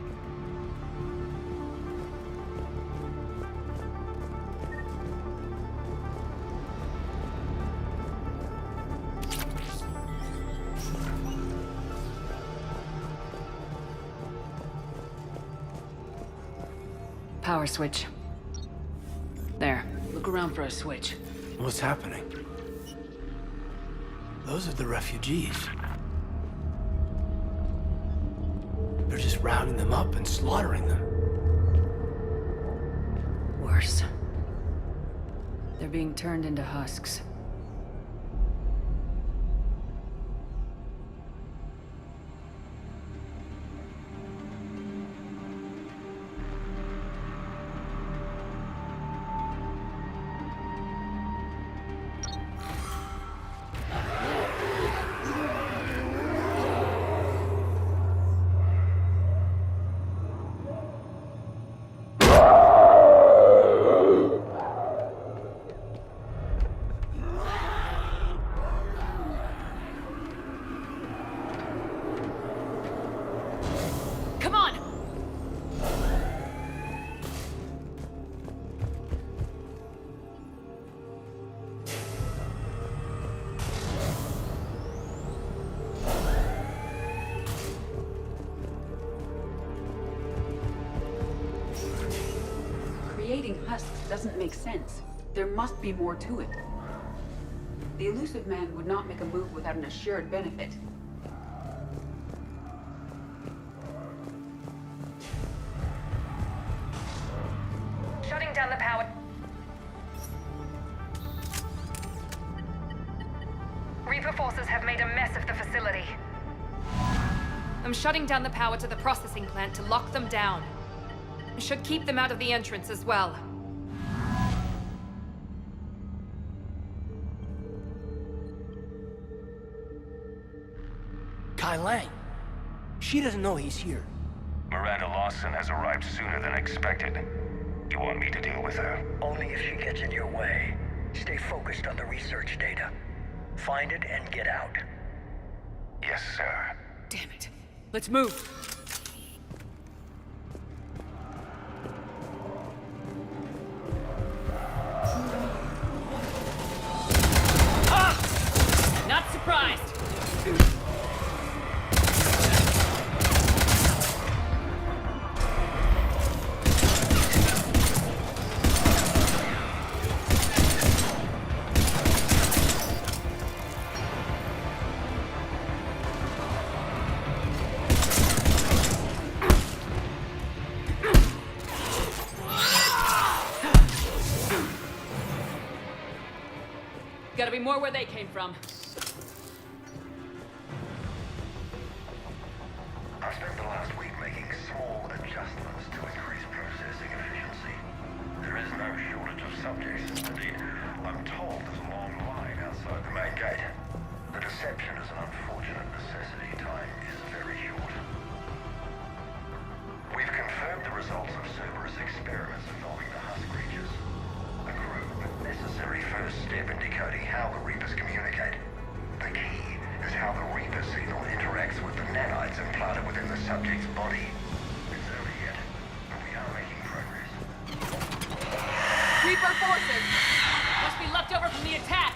Power switch. There. Look around for a switch. What's happening? Those are the refugees. They're just rounding them up and slaughtering them. Worse. They're being turned into husks. Creating husks doesn't make sense. There must be more to it. The Illusive Man would not make a move without an assured benefit. Shutting down the power. Reaper forces have made a mess of the facility. I'm shutting down the power to the processing plant to lock them down. I should keep them out of the entrance as well. Kai Lang. She doesn't know he's here. Miranda Lawson has arrived sooner than expected. You want me to deal with her? Only if she gets in your way. Stay focused on the research data. Find it and get out. Yes, sir. Damn it. Let's move. Not surprised. Gotta be more where they came from. I spent the last week making small adjustments to increase processing efficiency. There is no shortage of subjects. Indeed, I'm told there's a long line outside the main gate. The deception is an unfortunate necessity. Time is very short. We've confirmed the results of Cerberus experiments involving the husk creatures. A crude but necessary first step in decoding how the Reapers communicate. The key is how the Reaper signal interacts with the nanites implanted within the subject's body. It's early yet, but we are making progress. Reaper forces! Must be left over from the attack!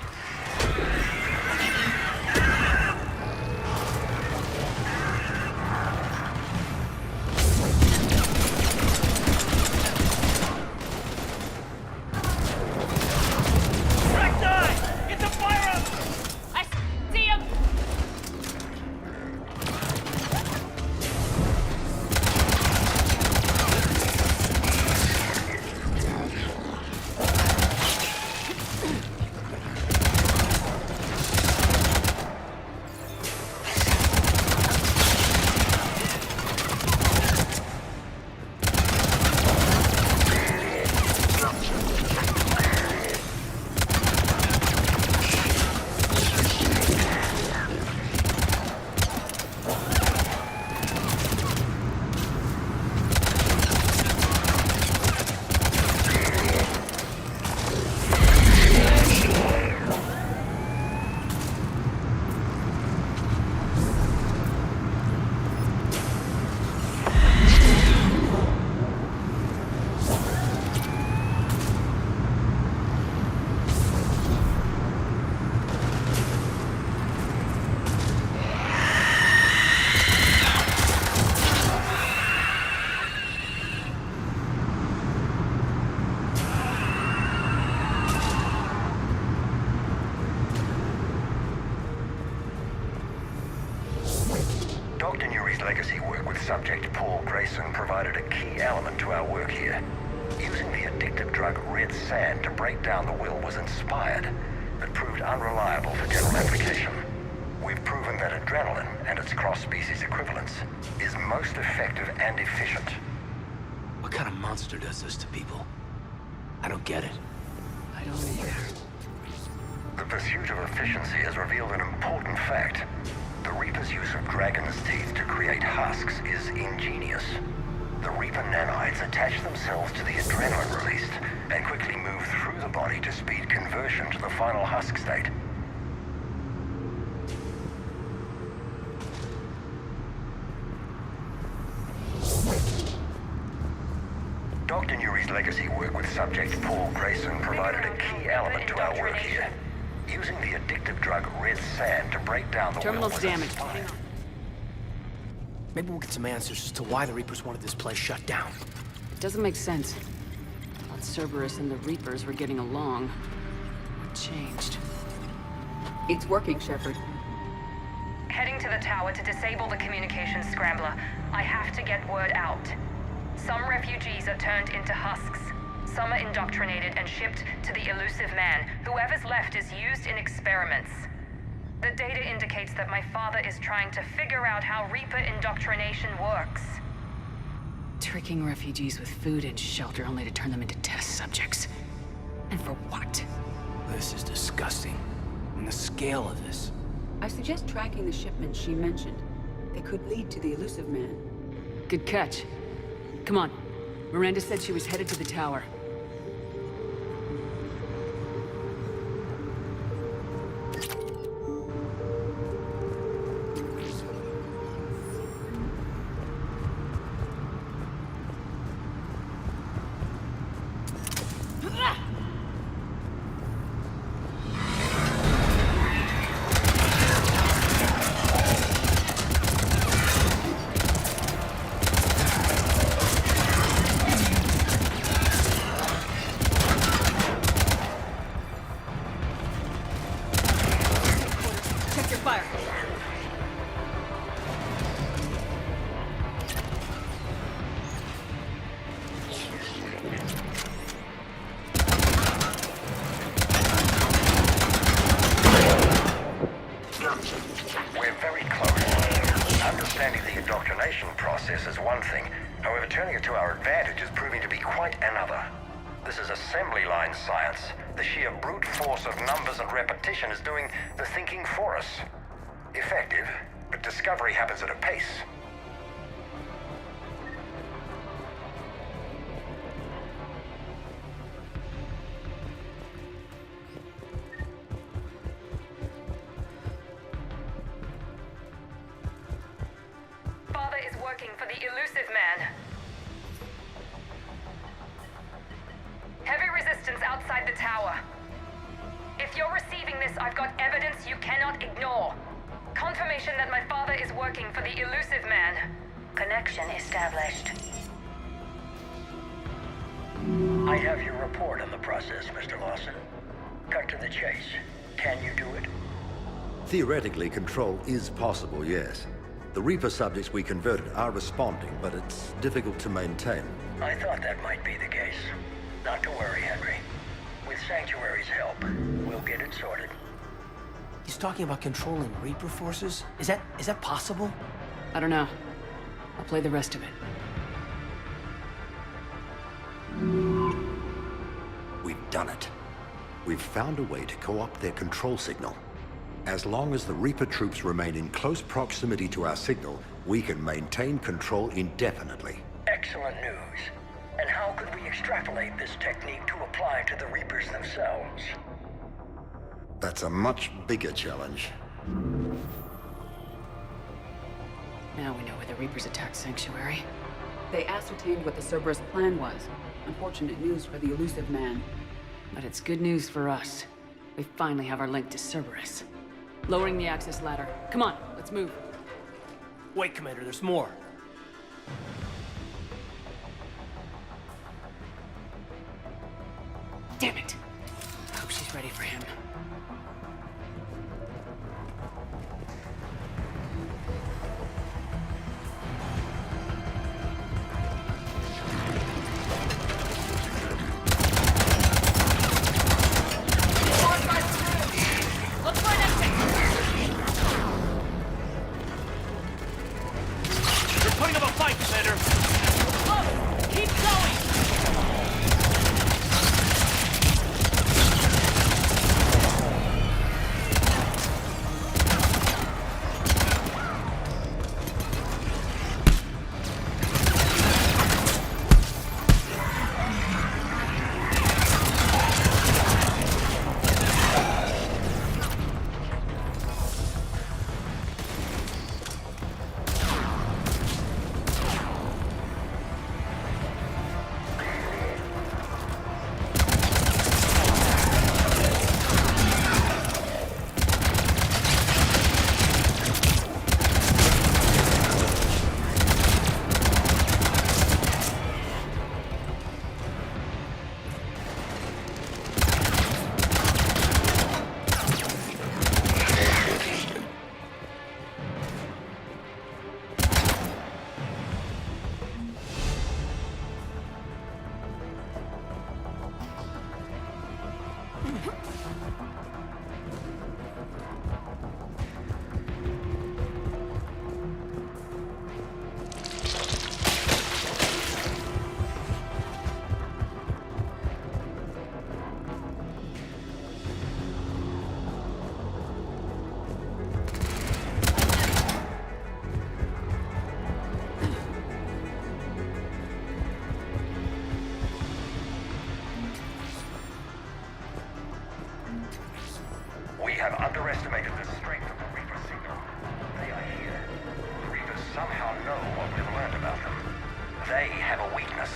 subject Paul Grayson provided a key element to our work here. Using the addictive drug Red Sand to break down the will was inspired, but proved unreliable for general application. We've proven that adrenaline and its cross-species equivalents is most effective and efficient. What kind of monster does this to people? I don't get it. I don't either. The pursuit of efficiency has revealed an important fact. The Reaper's use of dragon's teeth to create husks is ingenious. The Reaper nanites attach themselves to the adrenaline released and quickly move through the body to speed conversion to the final husk state. Dr. Nuri's legacy work with subject Paul Grayson provided a key element to our work here. Using the addictive drug Red Sand to break down the Terminal's will was damaged. inspired. Maybe we'll get some answers as to why the Reapers wanted this place shut down. It doesn't make sense. Thought Cerberus and the Reapers were getting along. What changed? It's working, Shepard. Heading to the tower to disable the communications scrambler. I have to get word out. Some refugees are turned into husks. Some are indoctrinated and shipped to the Elusive Man. Whoever's left is used in experiments. The data indicates that my father is trying to figure out how Reaper indoctrination works. Tricking refugees with food and shelter only to turn them into test subjects. And for what? This is disgusting. And the scale of this. I suggest tracking the shipments she mentioned. They could lead to the Elusive Man. Good catch. Come on. Miranda said she was headed to the tower. Is doing the thinking for us. Effective, but discovery happens at a pace. Father is working for the Elusive Man. Heavy resistance outside the tower. If you're receiving this, I've got evidence you cannot ignore. Confirmation that my father is working for the Elusive Man. Connection established. I have your report on the process, Mr. Lawson. Cut to the chase. Can you do it? Theoretically, control is possible, yes. The Reaper subjects we converted are responding, but it's difficult to maintain. I thought that might be the case. Not to worry, Henry. With Sanctuary's help, we'll get it sorted. He's talking about controlling Reaper forces? Is that possible? I don't know. I'll play the rest of it. We've done it. We've found a way to co-opt their control signal. As long as the Reaper troops remain in close proximity to our signal, we can maintain control indefinitely. Excellent news. And how could we extrapolate this technique to apply to the Reapers themselves? That's a much bigger challenge. Now we know where the Reapers attacked Sanctuary. They ascertained what the Cerberus plan was. Unfortunate news for the Elusive Man. But it's good news for us. We finally have our link to Cerberus. Lowering the access ladder. Come on, let's move. Wait, Commander, there's more. Damn it! I hope she's ready for him. underestimated the strength of the Reaper signal. They are here. The Reapers somehow know what we've learned about them. They have a weakness.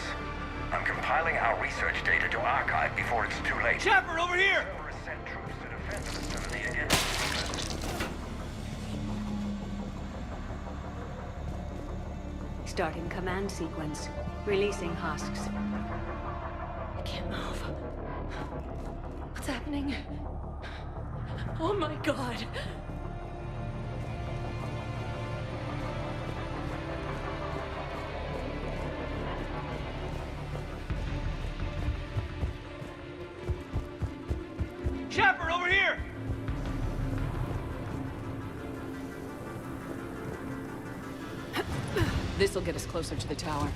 I'm compiling our research data to archive before it's too late. Shepard, over here! Cerberus sent troops to defend the facility against the Reapers. Starting command sequence. Releasing husks. I can't move. What's happening? Oh my god. Shepard, over here! This'll get us closer to the tower.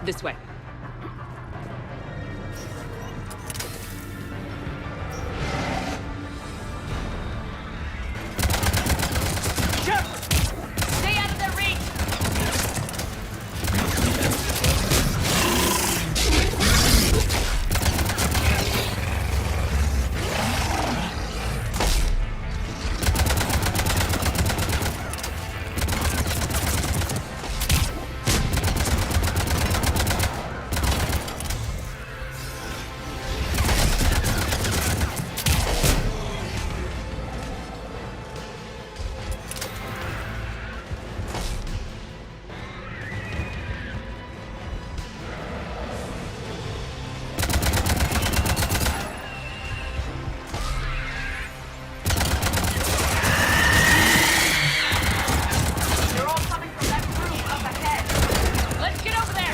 This way. Stay out of their reach! Let's get over there!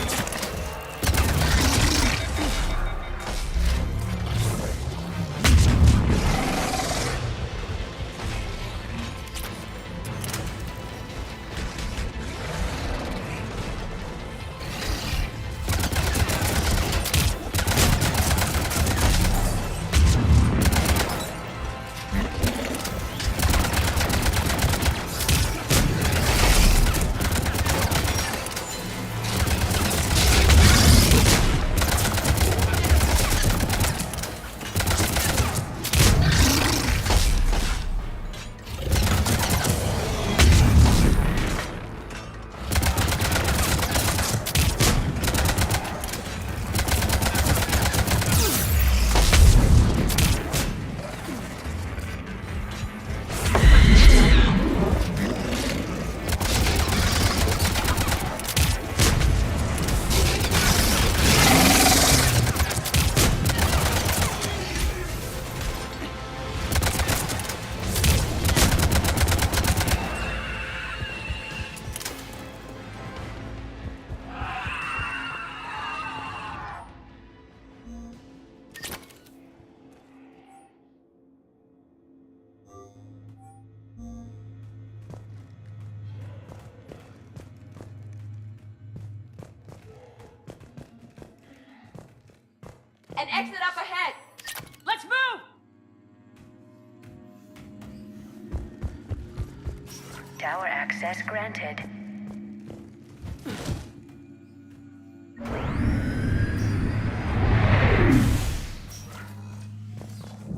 An exit up ahead! Let's move! Tower access granted.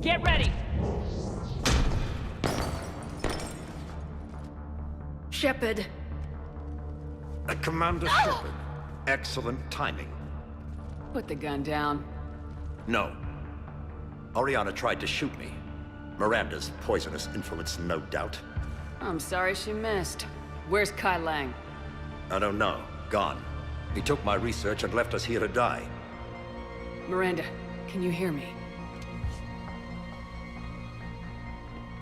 Get ready! Shepard. Commander Shepard. Excellent timing. Put the gun down. No. Oriana tried to shoot me. Miranda's poisonous influence, no doubt. I'm sorry she missed. Where's Kai Lang? I don't know. Gone. He took my research and left us here to die. Miranda, can you hear me?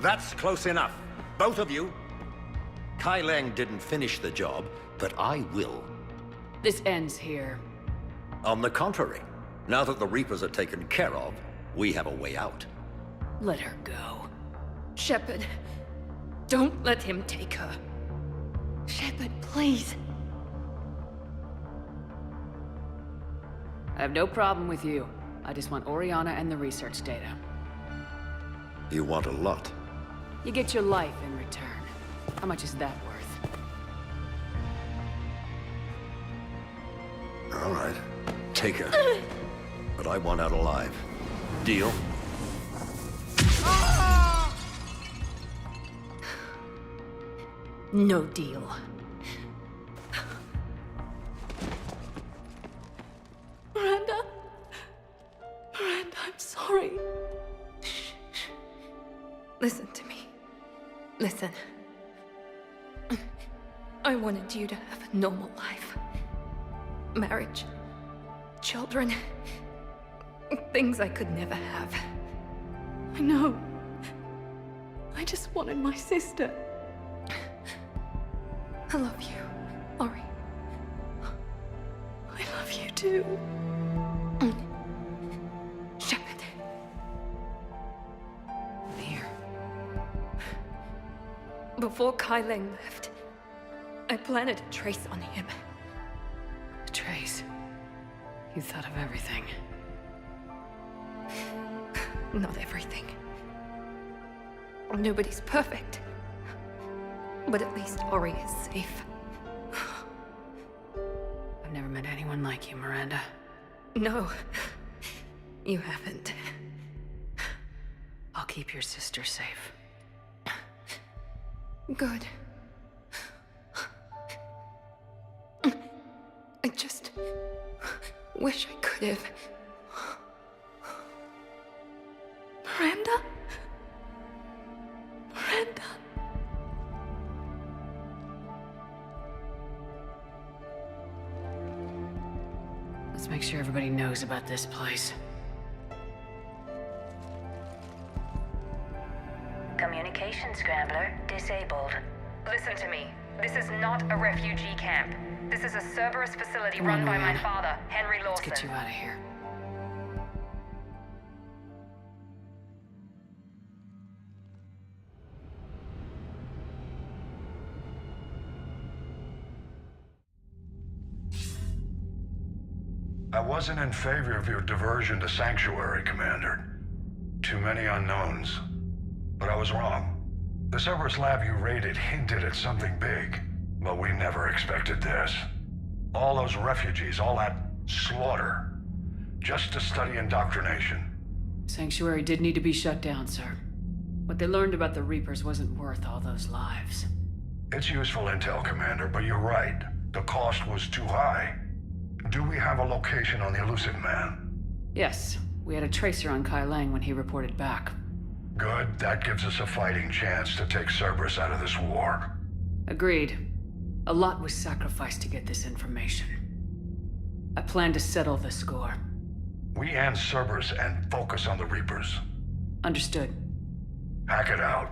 That's close enough. Both of you. Kai Lang didn't finish the job, but I will. This ends here. On the contrary, now that the Reapers are taken care of, we have a way out. Let her go. Shepard, don't let him take her. Shepard, please. I have no problem with you. I just want Oriana and the research data. You want a lot. You get your life in return. How much is that worth? All right. Take her. But I want out alive. Deal? No deal. Miranda? Miranda, I'm sorry. Listen to me. Listen. I wanted you to have a normal life. Marriage. Children. Things I could never have. I know. I just wanted my sister. I love you, Ori. I love you too. Shepard. Here. Before Kai Leng left, I planted a trace on him. A trace? You thought of everything. Not everything. Nobody's perfect. But at least Ori is safe. I've never met anyone like you, Miranda. No, you haven't. I'll keep your sister safe. Good. I just wish I could have. Miranda? Miranda? Let's make sure everybody knows about this place. Communication scrambler disabled. Listen to me. This is not a refugee camp. This is a Cerberus facility run by my father, Henry Lawson. Let's get you out of here. I wasn't in favor of your diversion to Sanctuary, Commander. Too many unknowns. But I was wrong. The Cerberus lab you raided hinted at something big, but we never expected this. All those refugees, all that slaughter, just to study indoctrination. Sanctuary did need to be shut down, sir. What they learned about the Reapers wasn't worth all those lives. It's useful intel, Commander, but you're right. The cost was too high. Do we have a location on the Elusive Man? Yes, we had a tracer on Kai Leng when he reported back. Good, that gives us a fighting chance to take Cerberus out of this war. Agreed. A lot was sacrificed to get this information. I plan to settle the score. We end Cerberus and focus on the Reapers. Understood. Hack it out.